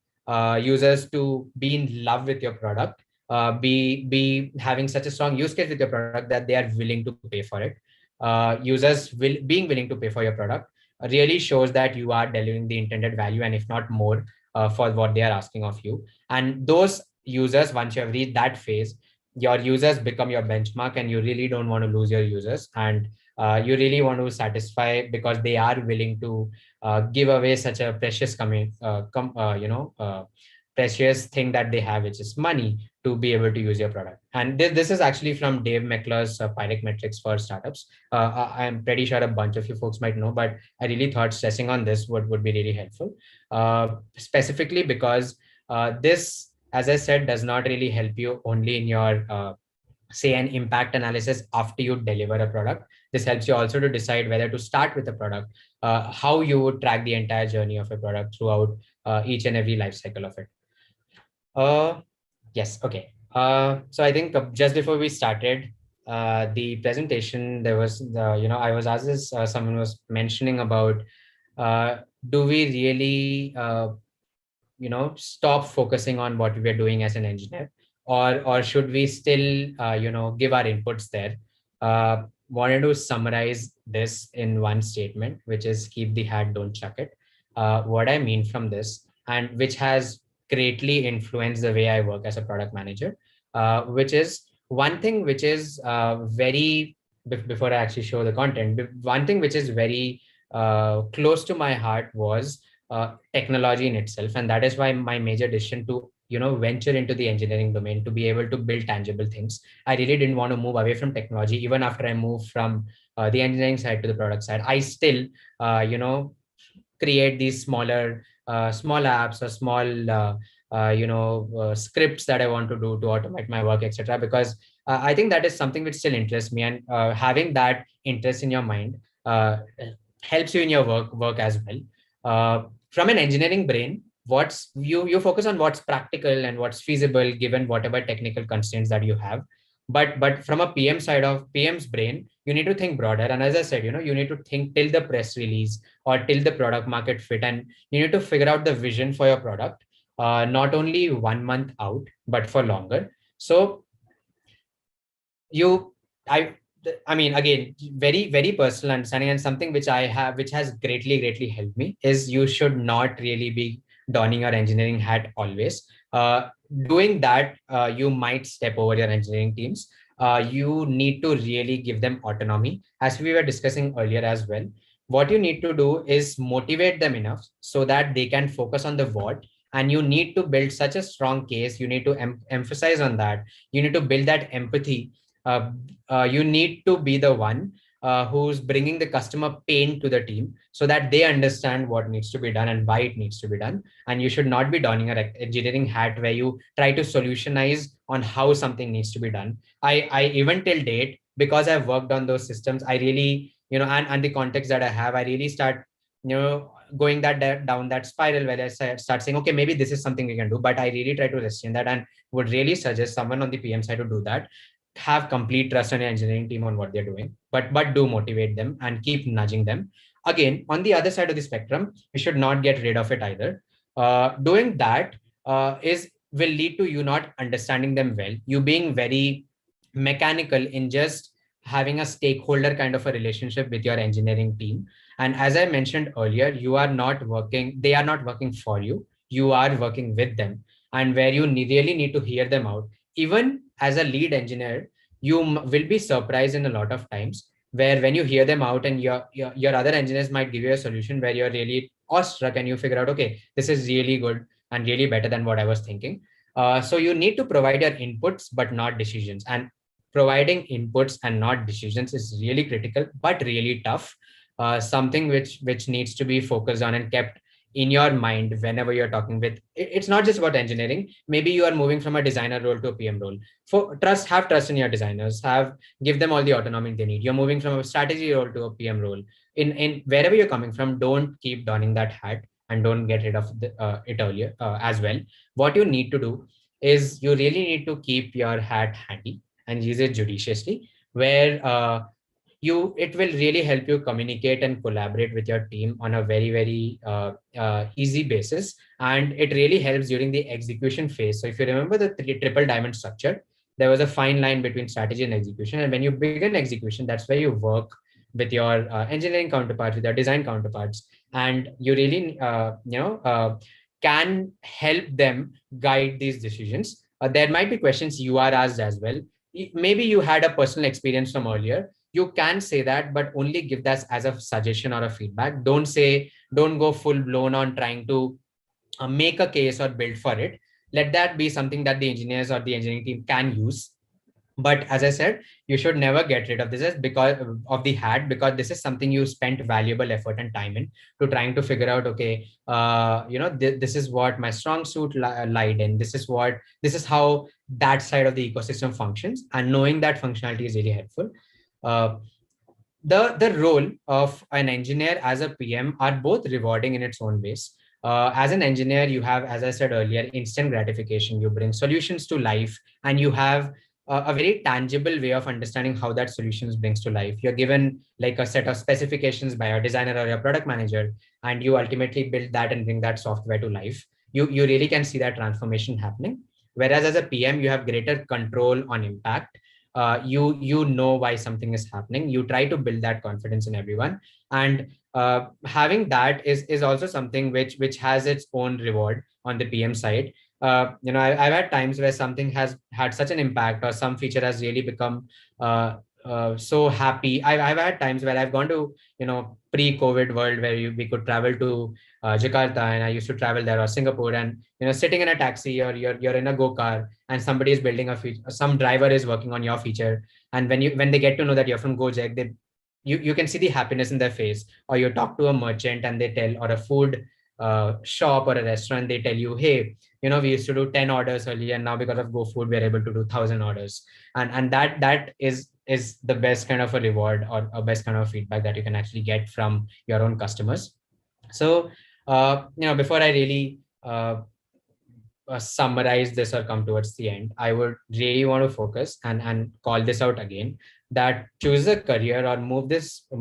C: users to be in love with your product, be having such a strong use case with your product that they are willing to pay for it. Users being willing to pay for your product really shows that you are delivering the intended value, and if not more, for what they are asking of you. And those users, once you have reached that phase, your users become your benchmark, and you really don't want to lose your users. And you really want to satisfy, because they are willing to give away such a precious precious thing that they have, which is money, to be able to use your product. And this is actually from Dave McClure's Pyrrhic Metrics for Startups. I'm pretty sure a bunch of you folks might know, but I really thought stressing on this would be really helpful, specifically because this, as I said, does not really help you only in your say an impact analysis after you deliver a product. This helps you also to decide whether to start with a product, how you would track the entire journey of a product throughout each and every life cycle of it. Yes, okay. So I think just before we started the presentation, there was, I was asked this, someone was mentioning about, do we really, stop focusing on what we are doing as an engineer, or should we still, give our inputs there? Wanted to summarize this in one statement, which is keep the hat, don't chuck it. What I mean from this, and which has greatly influenced the way I work as a product manager, which is one thing which is very, before I actually show the content, one thing which is very close to my heart was technology in itself. And that is why my major decision to venture into the engineering domain, to be able to build tangible things. I really didn't want to move away from technology. Even after I moved from the engineering side to the product side, I still create these small apps or small scripts that I want to do to automate my work, etc. Because I think that is something which still interests me, and having that interest in your mind helps you in your work as well. From an engineering brain, you focus on what's practical and what's feasible given whatever technical constraints that you have. But from a PM side of PM's brain, you need to think broader. And as I said, you need to think till the press release or till the product market fit, and you need to figure out the vision for your product, not only 1 month out, but for longer. So I mean, again, very personal understanding, and something which which has greatly helped me, is you should not really be donning your engineering hat always. Doing that, you might step over your engineering teams. You need to really give them autonomy, as we were discussing earlier as well. What you need to do is motivate them enough so that they can focus on the what, and you need to build such a strong case. You need to emphasize on that. You need to build that empathy. You need to be the one who's bringing the customer pain to the team, so that they understand what needs to be done and why it needs to be done. And you should not be donning an engineering hat where you try to solutionize on how something needs to be done. I even till date, because I've worked on those systems, I really, and the context that I have, I really start, going down that spiral where I start saying, okay, maybe this is something we can do, but I really try to restrain that, and would really suggest someone on the PM side to do that. Have complete trust on your engineering team on what they're doing, but do motivate them and keep nudging them. Again, on the other side of the spectrum, we should not get rid of it either. Doing that will lead to you not understanding them well, you being very mechanical in just having a stakeholder kind of a relationship with your engineering team. And as I mentioned earlier, they are not working for you, you are working with them. And where you really need to hear them out, even as a lead engineer, you will be surprised in a lot of times where when you hear them out, and your other engineers might give you a solution where you're really awestruck, and you figure out, okay, this is really good and really better than what I was thinking. So you need to provide your inputs but not decisions, and providing inputs and not decisions is really critical but really tough. Something which needs to be focused on and kept in your mind whenever you're talking with, it's not just about engineering. Maybe you are moving from a designer role to a PM role. Have trust in your designers, give them all the autonomy they need. You're moving from a strategy role to a PM role. In wherever you're coming from, don't keep donning that hat, and don't get rid of it earlier as well. What you need to do is you really need to keep your hat handy and use it judiciously, where it will really help you communicate and collaborate with your team on a very easy basis. And it really helps during the execution phase. So if you remember the triple diamond structure, there was a fine line between strategy and execution. And when you begin execution, that's where you work with your engineering counterparts, with your design counterparts, and you really can help them guide these decisions. There might be questions you are asked as well. Maybe you had a personal experience from earlier, you can say that, but only give that as a suggestion or a feedback. Don't go full blown on trying to make a case or build for it. Let that be something that the engineers or the engineering team can use. But as I said, you should never get rid of this because of the hat, because this is something you spent valuable effort and time in to trying to figure out, okay, this is what my strong suit lied in. This is how that side of the ecosystem functions. And knowing that functionality is really helpful. The role of an engineer as a PM are both rewarding in its own ways. As an engineer, you have, as I said earlier, instant gratification. You bring solutions to life, and you have a very tangible way of understanding how that solutions brings to life. You're given like a set of specifications by your designer or your product manager, and you ultimately build that and bring that software to life. You really can see that transformation happening. Whereas as a PM, you have greater control on impact. You know why something is happening. You try to build that confidence in everyone, and having that is also something which has its own reward on the PM side. I've had times where something has had such an impact, or some feature has really become so happy. I've had times where I've gone to pre-COVID world where we could travel to Jakarta, and I used to travel there, or Singapore, and sitting in a taxi, or you're in a go-car, and somebody is building a feature, some driver is working on your feature, and when they get to know that you're from Gojek, you can see the happiness in their face. Or you talk to a merchant and they tell, or a food shop or a restaurant, they tell you, hey, we used to do 10 orders earlier, and now because of GoFood, we're able to do 1,000 orders. And that is the best kind of a reward, or a best kind of feedback that you can actually get from your own customers. So, before I really summarize this or come towards the end, I would really want to focus and call this out again, that choose a career or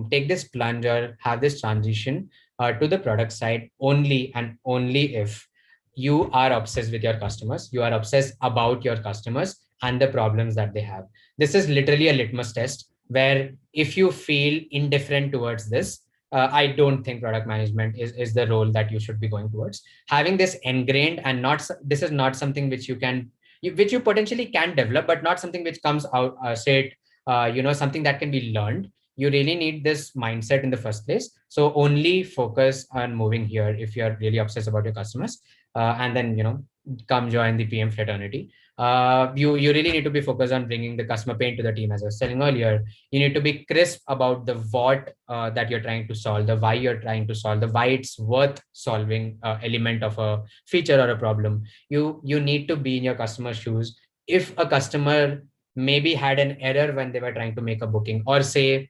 C: take this plunge or have this transition to the product side only and only if you are obsessed with your customers, you are obsessed about your customers, and the problems that they have. This is literally a litmus test where if you feel indifferent towards this, I don't think product management is the role that you should be going towards. Having this ingrained and this is not something which which you potentially can develop, but not something which comes out straight, something that can be learned. You really need this mindset in the first place. So only focus on moving here if you're really obsessed about your customers, and then, come join the PM fraternity. You really need to be focused on bringing the customer pain to the team. As I was telling earlier, you need to be crisp about the what that you're trying to solve, the why you're trying to solve, the why it's worth solving element of a feature or a problem. You need to be in your customer's shoes. If a customer maybe had an error when they were trying to make a booking, or say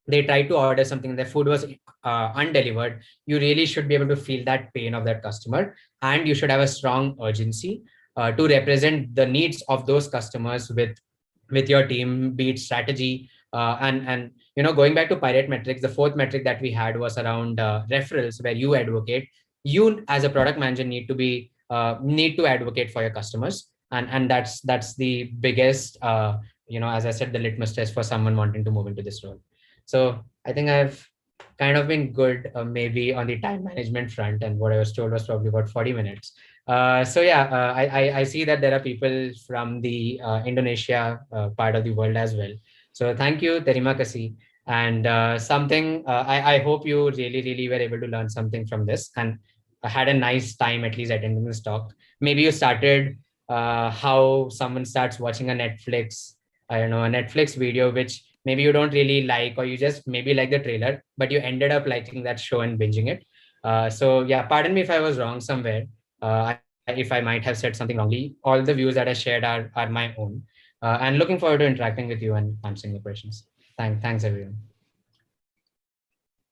C: they tried to order something, their food was undelivered, you really should be able to feel that pain of that customer, and you should have a strong urgency to represent the needs of those customers with your team, be it strategy. And going back to pirate metrics, the fourth metric that we had was around referrals, where you advocate. You as a product manager need to advocate for your customers, and that's the biggest as I said, the litmus test for someone wanting to move into this role. So I think I've kind of been good, maybe on the time management front, and what I was told was probably about 40 minutes. So yeah, I see that there are people from the Indonesia part of the world as well. So thank you, Terima Kasih. And I hope you really were able to learn something from this, and had a nice time at least attending this talk. Maybe you started how someone starts watching a Netflix video, which maybe you don't really like, or you just maybe like the trailer, but you ended up liking that show and binging it. So yeah, pardon me if I was wrong somewhere. If I might have said something wrongly. All the views that I shared are my own. And looking forward to interacting with you and answering your questions. Thanks everyone.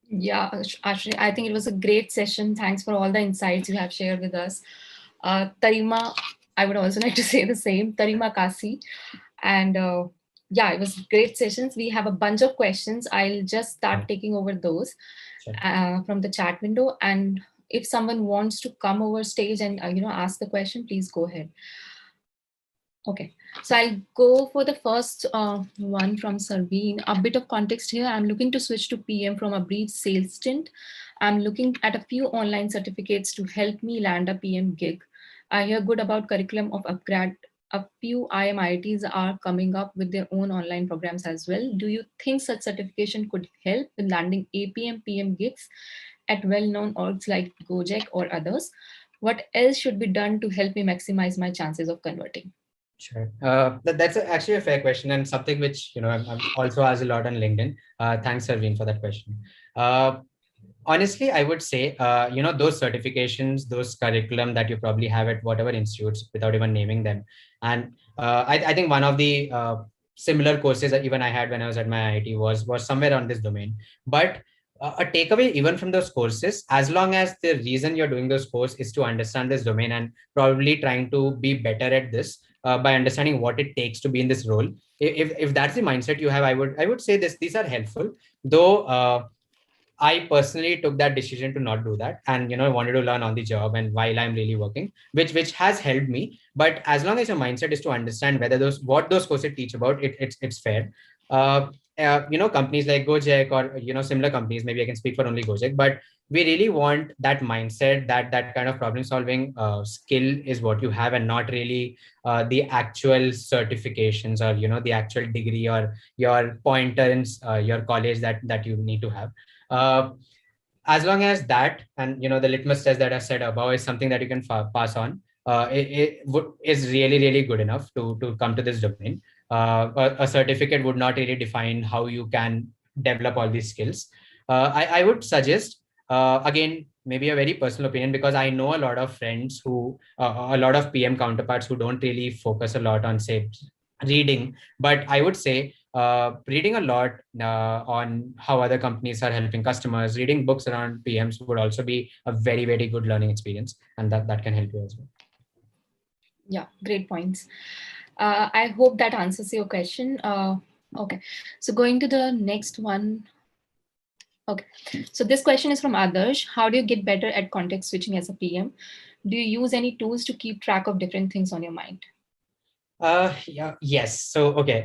B: Yeah, Ashray, I think it was a great session. Thanks for all the insights you have shared with us. Tarima, I would also like to say the same. Tarima Kasi. And yeah, it was great sessions. We have a bunch of questions. I'll just start taking over those from the chat window. And if someone wants to come over stage and ask the question, please go ahead. Okay, so I'll go for the first one from Sarveen. A bit of context here. I'm looking to switch to PM from a brief sales stint. I'm looking at a few online certificates to help me land a PM gig. I hear good about curriculum of upgrade. A few IMITs are coming up with their own online programs as well. Do you think such certification could help in landing APM PM gigs at well-known orgs like Gojek or others? What else should be done to help me maximize my chances of converting?
C: Sure. That's actually a fair question, and something which I'm also asked a lot on LinkedIn. Thanks, Sarveen, for that question. Honestly, I would say those certifications, those curriculum that you probably have at whatever institutes, without even naming them. And I think one of the similar courses that even I had when I was at my IIT was somewhere on this domain. But a takeaway even from those courses, as long as the reason you're doing those courses is to understand this domain and probably trying to be better at this, by understanding what it takes to be in this role. If that's the mindset you have, I would say these are helpful. Though I personally took that decision to not do that, and wanted to learn on the job and while I'm really working, which has helped me. But as long as your mindset is to understand whether what those courses teach about, it's fair. Companies like Gojek or similar companies, maybe I can speak for only Gojek, but we really want that mindset, that kind of problem solving skill is what you have, and not really the actual certifications or the actual degree or your pointer in your college that you need to have. As long as that, and the litmus test that I said above is something that you can pass on, is really good enough to come to this domain. A certificate would not really define how you can develop all these skills. I would suggest, again, maybe a very personal opinion, because I know a lot of friends a lot of PM counterparts who don't really focus a lot on, say, reading. But I would say reading a lot on how other companies are helping customers, reading books around PMs would also be a very good learning experience, and that can help you as well.
B: Yeah, great points. I hope that answers your question. Okay, so going to the next one. Okay, so this question is from Adarsh. How do you get better at context switching as a PM? Do you use any tools to keep track of different things on your mind?
C: Yes. So, okay.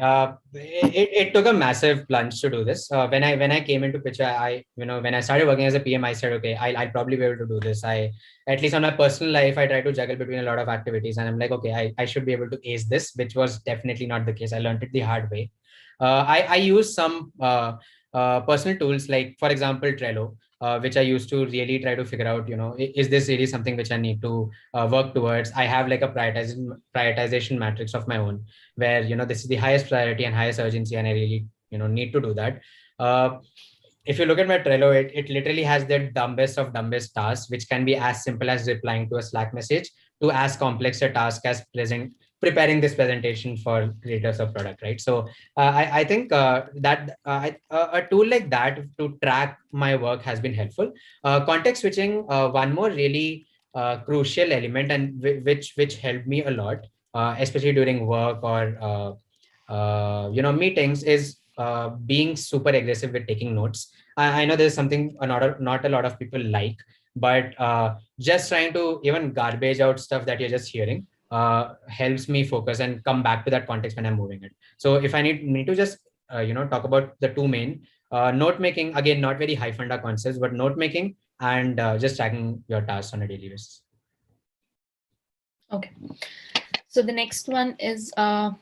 C: It took a massive plunge to do this. When I came into picture, when I started working as a PM, I said, okay, I'll probably be able to do this. At least on my personal life, I try to juggle between a lot of activities, and I'm like, okay, I should be able to ace this, which was definitely not the case. I learned it the hard way. I use some personal tools, like for example, Trello, which I used to really try to figure out, is this really something which I need to work towards. I have like a prioritization matrix of my own, where this is the highest priority and highest urgency, and I really need to do that. uh, if you look at my Trello, it literally has the dumbest of dumbest tasks, which can be as simple as replying to a Slack message to as complex a task as preparing this presentation for creators of product, right? So I think that a tool like that to track my work has been helpful. Context switching, one more really crucial element, and which helped me a lot, especially during work or meetings, is being super aggressive with taking notes. I know there's something not a lot of people like, but just trying to even garbage out stuff that you're just hearing helps me focus and come back to that context when I'm moving it. So if I need to just talk about the two main, note making, again, not very high funda concepts, but note making and just tracking your tasks on a daily basis.
B: Okay. So the next one is, hi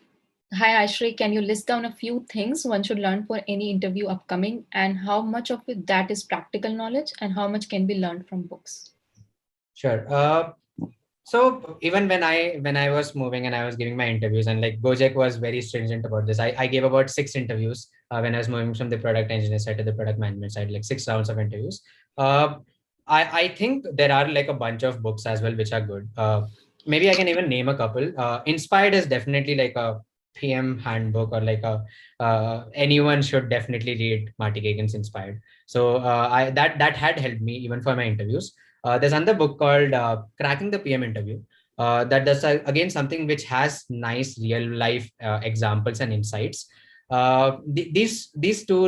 B: Ashray, can you list down a few things one should learn for any interview upcoming, and how much of it that is practical knowledge and how much can be learned from books?
C: Sure. So even when I was moving and I was giving my interviews, and like Gojek was very stringent about this, I gave about 6 interviews when I was moving from the product engineer side to the product management side, like 6 rounds of interviews. I think there are like a bunch of books as well which are good. Maybe I can even name a couple. Inspired is definitely like a PM handbook, or like a anyone should definitely read Marty Gagan's Inspired. So that had helped me even for my interviews. There's another book called Cracking the PM Interview. That's again something which has nice real life examples and insights. These two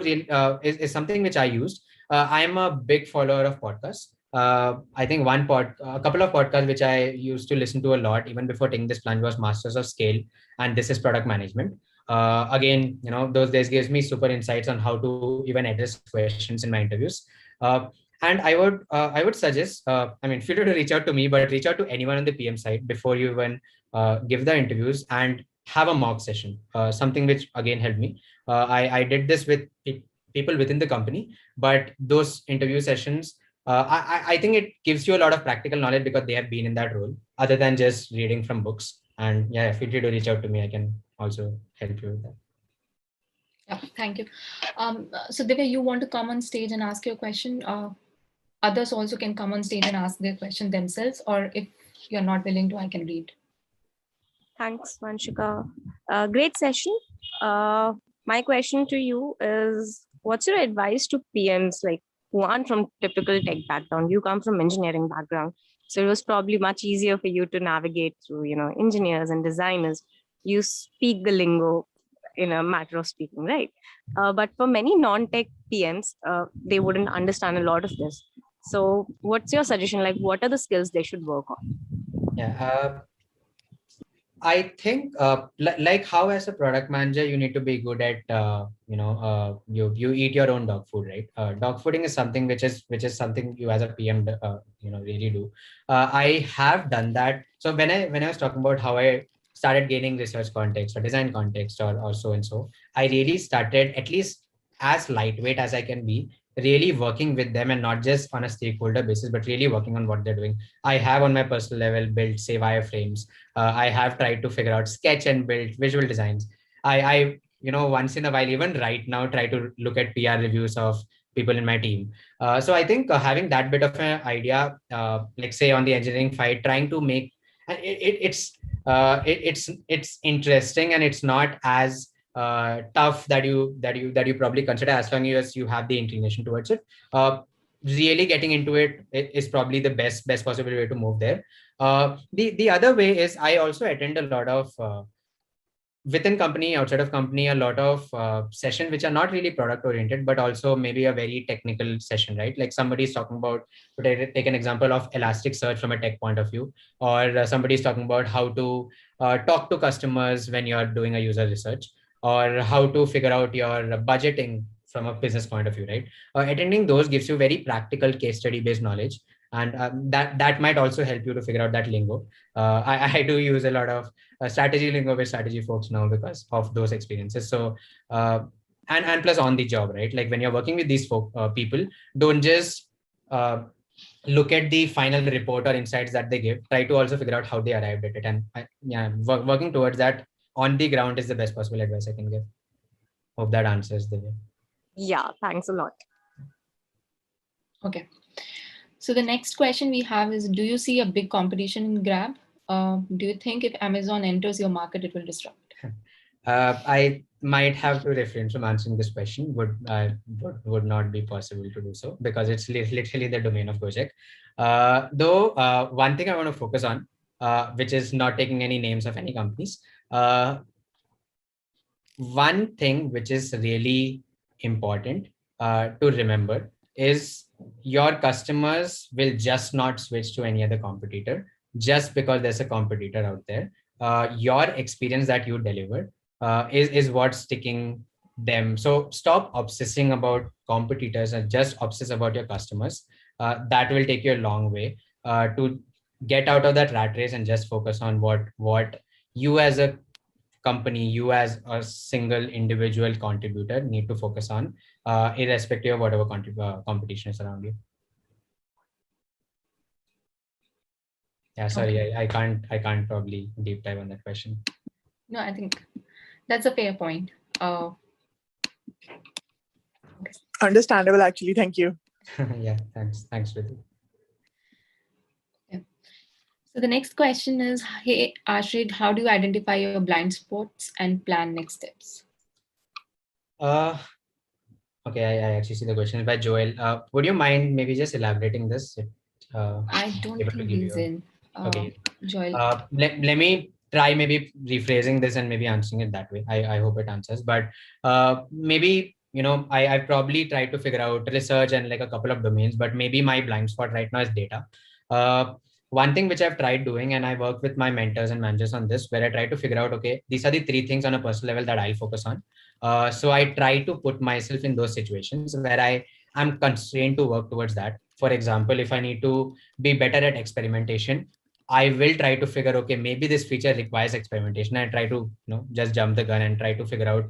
C: is something which I used. I'm a big follower of podcasts. I think a couple of podcasts which I used to listen to a lot even before taking this plunge was Masters of Scale and This is Product Management. Again, those days gives me super insights on how to even address questions in my interviews. And I would suggest, feel free to reach out to me, but reach out to anyone on the PM side before you even give the interviews, and have a mock session. Something which again helped me. I did this with people within the company, but those interview sessions, I think it gives you a lot of practical knowledge because they have been in that role, other than just reading from books. And yeah, feel free to reach out to me. I can also help you with that.
B: Yeah, thank you. So Divya, you want to come on stage and ask your question? Others also can come on stage and ask their question themselves, or if you're not willing to, I can read.
E: Thanks, Vanshika. Great session. My question to you is, what's your advice to PMs, like who aren't from typical tech background? You come from engineering background, so it was probably much easier for you to navigate through, engineers and designers. You speak the lingo in a matter of speaking, right? But for many non-tech PMs, they wouldn't understand a lot of this. So what's your suggestion? Like, what are the skills they should work on?
C: Yeah. I think like how as a product manager you need to be good at you eat your own dog food, right? Dog fooding is something which is something you as a PM really do. I have done that. So when I was talking about how I started gaining research context or design context or so and so, I really started at least as lightweight as I can be, really working with them, and not just on a stakeholder basis, but really working on what they're doing. I have on my personal level built, say, wireframes. I have tried to figure out sketch and build visual designs. I once in a while, even right now, try to look at PR reviews of people in my team. So I think having that bit of an idea, like say on the engineering side, trying to make it's interesting, and it's not as tough that you probably consider, as long as you have the inclination towards it. Really getting into it is probably the best possible way to move there. The other way is I also attend a lot of within company, outside of company, a lot of sessions which are not really product oriented, but also maybe a very technical session, right? Like somebody's talking about, take an example of Elasticsearch from a tech point of view, or somebody's talking about how to talk to customers when you're doing a user research, or how to figure out your budgeting from a business point of view, right? Attending those gives you very practical case study based knowledge, and that might also help you to figure out that lingo. I do use a lot of strategy lingo with strategy folks now because of those experiences. So and plus on the job, right? Like when you're working with these people, don't just look at the final report or insights that they give. Try to also figure out how they arrived at it, and working towards that on the ground is the best possible advice I can give. Hope that answers the way.
E: Yeah, thanks a lot.
B: Okay. So the next question we have is, do you see a big competition in Grab? Do you think if Amazon enters your market, it will disrupt?
C: I might have to refrain from answering this question. Would not be possible to do so because it's literally the domain of Gojek. Though one thing I want to focus on, which is not taking any names of any companies. One thing which is really important to remember is your customers will just not switch to any other competitor just because there's a competitor out there. Your experience that you deliver is what's sticking them. So stop obsessing about competitors and just obsess about your customers. That will take you a long way to get out of that rat race and just focus on what you as a company, you as a single individual contributor need to focus on, irrespective of whatever competition is around you. Yeah, sorry, okay. I can't probably deep dive on that question.
B: No, I think that's a fair point.
D: Understandable, actually. Thank you.
C: Yeah, thanks, Ritu.
B: So the next question is, hey, Ashray, how do you identify your blind spots and plan next steps?
C: Okay, I actually see the question by Joel. Would you mind maybe just elaborating this?
B: I don't think he's in.
C: Okay.
B: Joel.
C: Let me try maybe rephrasing this and maybe answering it that way. I hope it answers. But maybe, I probably tried to figure out research and like a couple of domains, but maybe my blind spot right now is data. One thing which I've tried doing, and I work with my mentors and managers on this, where I try to figure out, okay, these are the 3 things on a personal level that I'll focus on. So I try to put myself in those situations where I am constrained to work towards that. For example, if I need to be better at experimentation, I will try to figure, okay, maybe this feature requires experimentation, and try to, just jump the gun and try to figure out,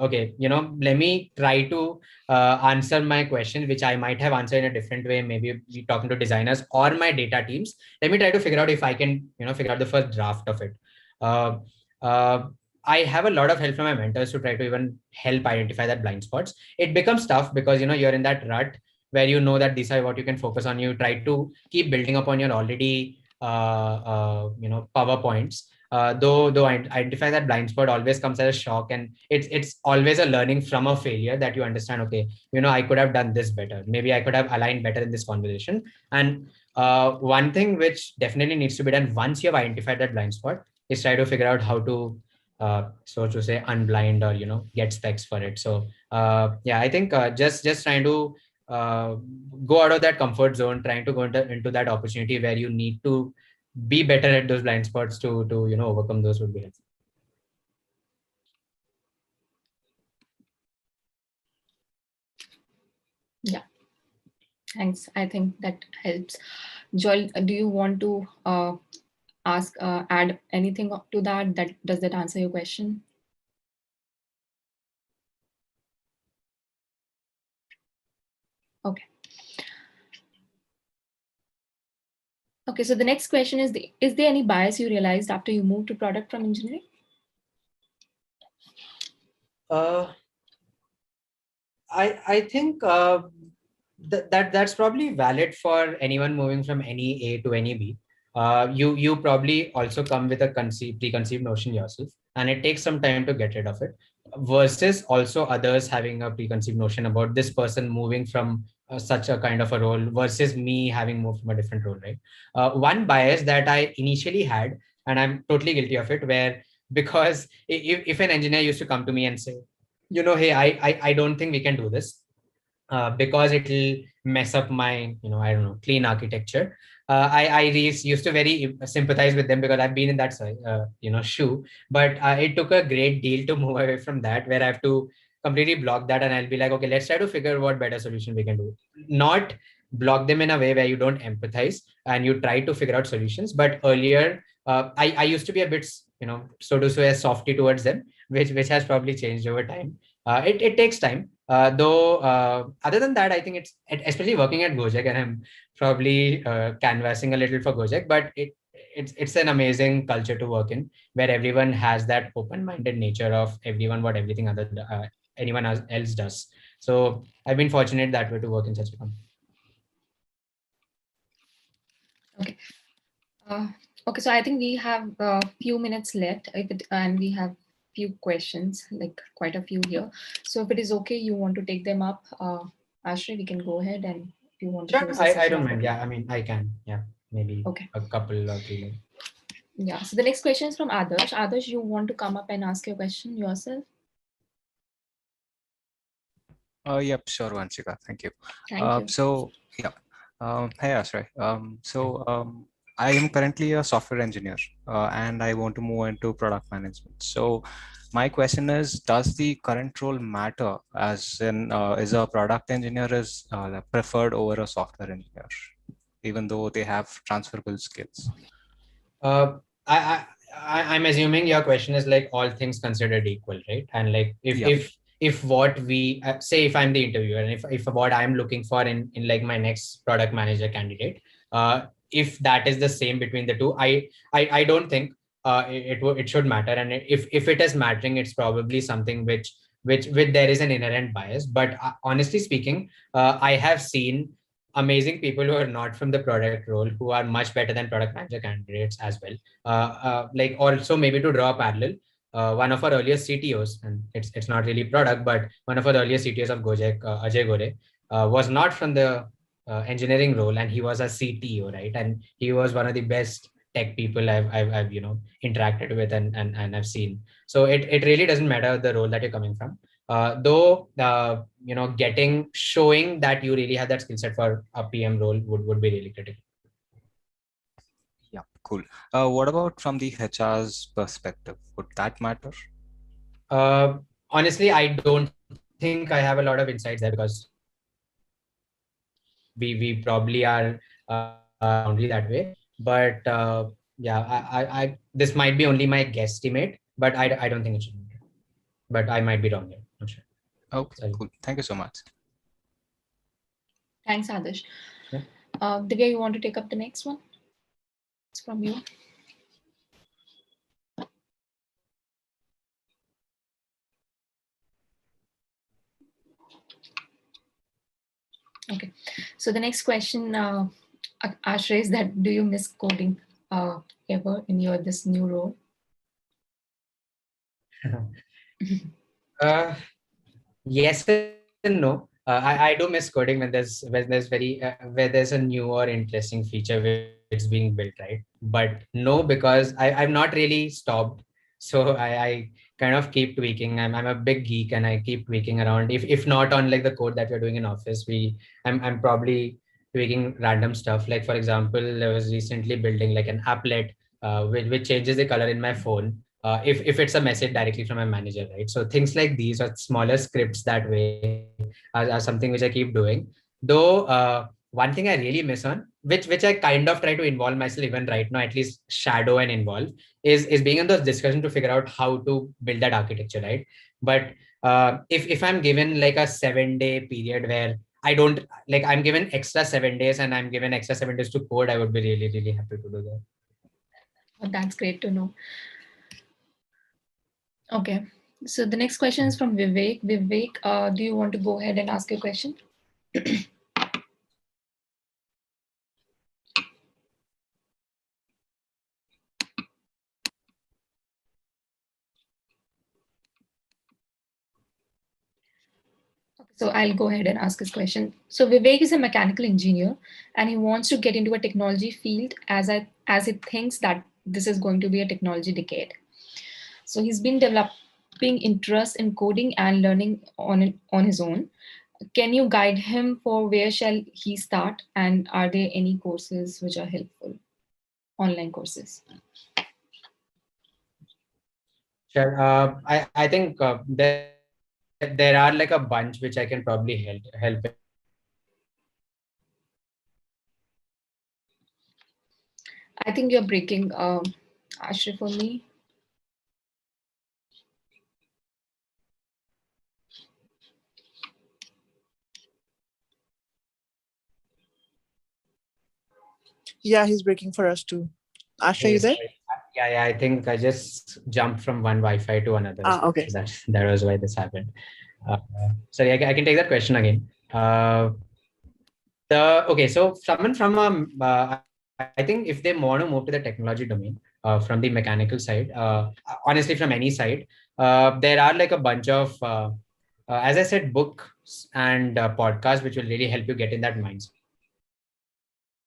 C: okay, let me try to answer my question, which I might have answered in a different way, maybe talking to designers or my data teams. Let me try to figure out if I can, figure out the first draft of it. I have a lot of help from my mentors to try to even help identify that blind spots. It becomes tough because, you're in that rut where you know that these are what you can focus on. You try to keep building upon your already PowerPoints. Though I identify that blind spot always comes as a shock, and it's always a learning from a failure that you understand, okay, I could have done this better. Maybe I could have aligned better in this conversation. And one thing which definitely needs to be done once you have identified that blind spot is try to figure out how to so to say unblind or get specs for it. So yeah, I think just trying to go out of that comfort zone, trying to go into that opportunity where you need to be better at those blind spots to overcome those would be helpful.
B: Yeah, thanks. I think that helps. Joel, do you want to add anything to that? Does that answer your question? Okay. Okay, so the next question is there any bias you realized after you moved to product from engineering?
C: I think that's probably valid for anyone moving from any A to any B. You probably also come with a preconceived notion yourself, and it takes some time to get rid of it, versus also others having a preconceived notion about this person moving from such a kind of a role versus me having moved from a different role, right? One bias that I initially had, and I'm totally guilty of it, where because if an engineer used to come to me and say, hey, I don't think we can do this because it will mess up my, I don't know, clean architecture. I used to very sympathize with them because I've been in that shoe. But it took a great deal to move away from that, where I have to completely block that, and I'll be like, okay, let's try to figure out what better solution we can do. Not block them in a way where you don't empathize and you try to figure out solutions. But earlier, I used to be a bit, so to say, softy towards them, which has probably changed over time. It takes time. Though, other than that, I think it's, especially working at Gojek, and I'm probably canvassing a little for Gojek, but it's an amazing culture to work in, where everyone has that open-minded nature of everyone what everything anyone else does. So I've been fortunate that way to work in such a company.
B: Okay. Okay, so I think we have a few minutes left, and we have few questions, like quite a few here. So if it is okay, you want to take them up, Ashray, we can go ahead, and if you want to.
C: Yeah, I don't mind. Yeah, I mean, I can. Yeah, maybe
B: okay.
C: A couple or three.
B: Yeah. So the next question is from Adarsh. Adarsh, you want to come up and ask your question yourself?
F: Yep, sure, Vanshika. Thank you.
B: Thank you.
F: So yeah, hey Ashray. I am currently a software engineer and I want to move into product management. So my question is, does the current role matter, as in is a product engineer is preferred over a software engineer, even though they have transferable skills?
C: I'm assuming your question is like all things considered equal, right? And like if what we say, if I'm the interviewer, and if what I'm looking for in like my next product manager candidate, if that is the same between the two, I don't think it should matter. And if it is mattering, it's probably something which there is an inherent bias. But honestly speaking, I have seen amazing people who are not from the product role who are much better than product manager candidates as well. Like also maybe to draw a parallel, one of our earlier CTOs, and it's not really product, but one of our earlier CTOs of Gojek, Ajay Gore, was not from the engineering role, and he was a CTO, right? And he was one of the best tech people I've interacted with and I've seen. So it really doesn't matter the role that you're coming from. Though showing that you really have that skill set for a PM role would be really critical.
F: Yeah, cool. What about from the HR's perspective? Would that matter?
C: Honestly, I don't think I have a lot of insights there, because we probably are only that way. But yeah, I this might be only my guesstimate, but I don't think it should matter. But I might be wrong here. I'm sure.
F: Okay, cool. Thank you so much.
B: Thanks, Adarsh.
C: Yeah.
B: Divya, you want to take up the next one? It's from you. Okay. So the next question, Ashray, is that do you miss coding ever in this new role?
C: Yes and no. I do miss coding when there's where there's a new or interesting feature which is being built, right? But no, because I've not really stopped. So I kind of keep tweaking. I'm a big geek and I keep tweaking around. If not on like the code that we're doing in office, I'm probably tweaking random stuff. Like for example, I was recently building like an applet which changes the color in my phone. If it's a message directly from my manager, right? So things like these or smaller scripts that way are something which I keep doing. Though one thing I really miss on, which I kind of try to involve myself even right now, at least shadow and involve, is being in those discussions to figure out how to build that architecture, right? But if I'm given like a 7-day period where I don't like, I'm given extra 7 days and I'm given extra 7 days to code, I would be really, really happy to do that.
B: Oh, that's great to know. Okay, so the next question is from Vivek. Vivek, do you want to go ahead and ask your question? So I'll go ahead and ask his question. So Vivek is a mechanical engineer and he wants to get into a technology field as he thinks that this is going to be a technology decade. So he's been developing interest in coding and learning on his own. Can you guide him for where shall he start? And are there any courses which are helpful? Online courses.
C: Sure. I think there are like a bunch which I can probably help.
B: I think you're breaking, Ashray, for me.
D: Yeah, he's breaking for us too. Ashray, you
C: Yes,
D: there?
C: yeah. I think I just jumped from one Wi-Fi to another.
D: Okay.
C: So that was why this happened. Sorry, I can take that question again. So someone from I think if they want to move to the technology domain from the mechanical side, honestly from any side, there are like a bunch of as I said, books and podcasts which will really help you get in that mindset.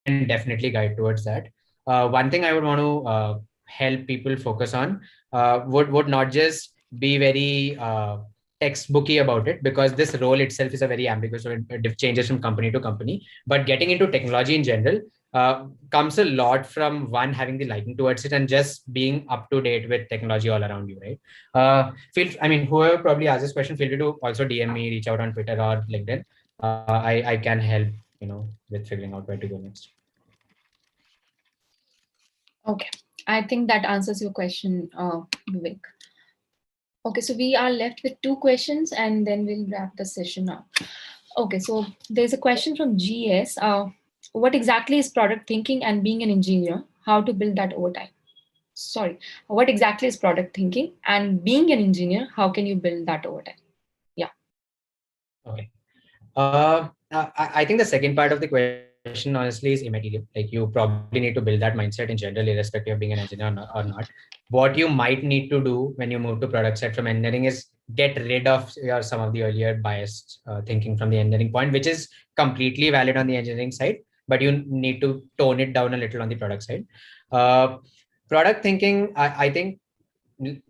C: Can definitely guide towards that. One thing I would want to help people focus on would not just be very textbooky about it, because this role itself is a very ambiguous role. It changes from company to company. But getting into technology in general comes a lot from one having the liking towards it and just being up to date with technology all around you, right? Whoever probably asked this question, feel free to also DM me, reach out on Twitter or LinkedIn. I can help, with figuring out where to go next.
B: Okay, I think that answers your question, Vivek. Okay, so we are left with 2 questions and then we'll wrap the session up. Okay, so there's a question from GS. What exactly is product thinking and being an engineer? How to build that over time? Sorry, what exactly is product thinking and being an engineer? How can you build that over time? Yeah.
C: Okay. I think the second part of the question, honestly, is immaterial. Like, you probably need to build that mindset in general, irrespective of being an engineer or not. What you might need to do when you move to product side from engineering is get rid of some of the earlier biased thinking from the engineering point, which is completely valid on the engineering side, but you need to tone it down a little on the product side. Product thinking, I think,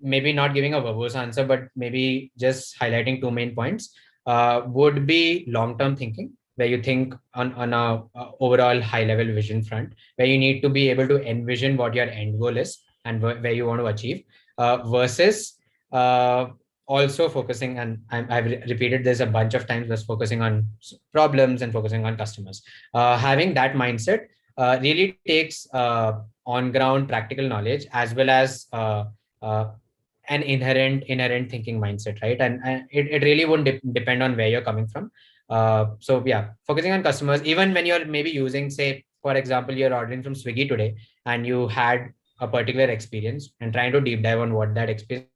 C: maybe not giving a verbose answer, but maybe just highlighting 2 main points. Would be long-term thinking, where you think on a overall high-level vision front, where you need to be able to envision what your end goal is and where you want to achieve, versus also focusing, and I've repeated this a bunch of times, was focusing on problems and focusing on customers. Having that mindset really takes on-ground practical knowledge, as well as an inherent thinking mindset, right? And it really won't depend on where you're coming from. So yeah, focusing on customers, even when you're maybe using, say, for example, you're ordering from Swiggy today and you had a particular experience, and trying to deep dive on what that experience,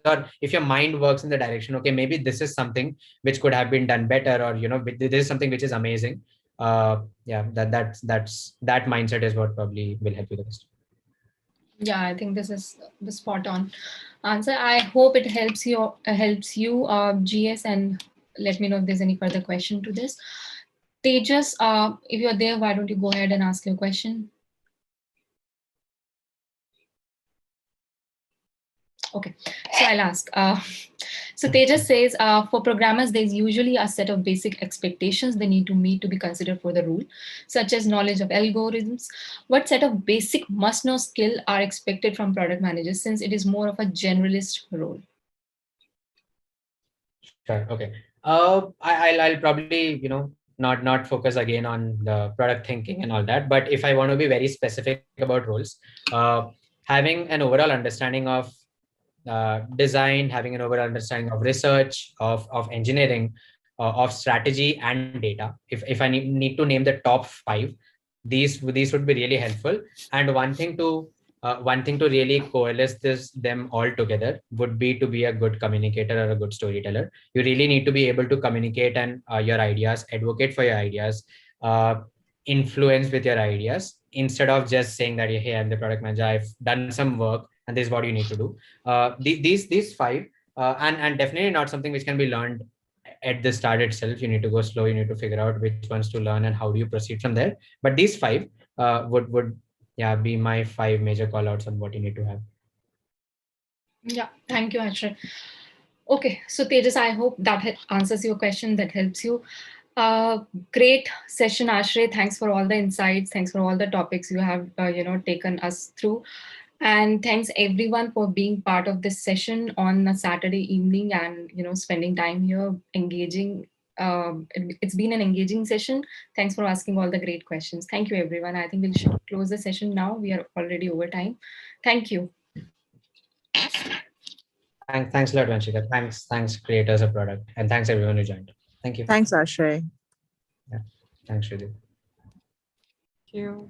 C: or if your mind works in the direction, okay, maybe this is something which could have been done better, or this is something which is amazing. That mindset is what probably will help you the best.
B: Yeah, I think this is the spot on answer. I hope it helps you, GS, and let me know if there's any further question to this. Tejas, if you're there, why don't you go ahead and ask your question? Okay, so I'll ask. So Tejas says, for programmers, there's usually a set of basic expectations they need to meet to be considered for the role, such as knowledge of algorithms. What set of basic must-know skill are expected from product managers, since it is more of a generalist role?
C: Sure. Okay. I'll probably not focus again on the product thinking and all that. But if I want to be very specific about roles, having an overall understanding of design, having an overall understanding of research, of engineering, of strategy and data. If I need to name the top 5, these would be really helpful. And one thing to really coalesce them all together would be to be a good communicator or a good storyteller. You really need to be able to communicate and your ideas, advocate for your ideas, influence with your ideas, instead of just saying that, hey, I'm the product manager, I've done some work and this is what you need to do. These 5, and definitely not something which can be learned at the start itself. You need to go slow. You need to figure out which ones to learn and how do you proceed from there. But these 5 would be my 5 major call outs on what you need to have.
B: Yeah, thank you, Ashray. Okay, so Tejas, I hope that answers your question, that helps you. Great session, Ashray. Thanks for all the insights. Thanks for all the topics you have, taken us through. And thanks everyone for being part of this session on a Saturday evening and, spending time here, engaging. It's been an engaging session. Thanks for asking all the great questions. Thank you, everyone. I think we should close the session now. We are already over time. Thank you.
C: Thanks a lot, Vanshika. Thanks, creators of product, and thanks everyone who joined. Thank you.
D: Thanks, Ashray.
C: Yeah. Thanks, Sudhir.
E: Thank you.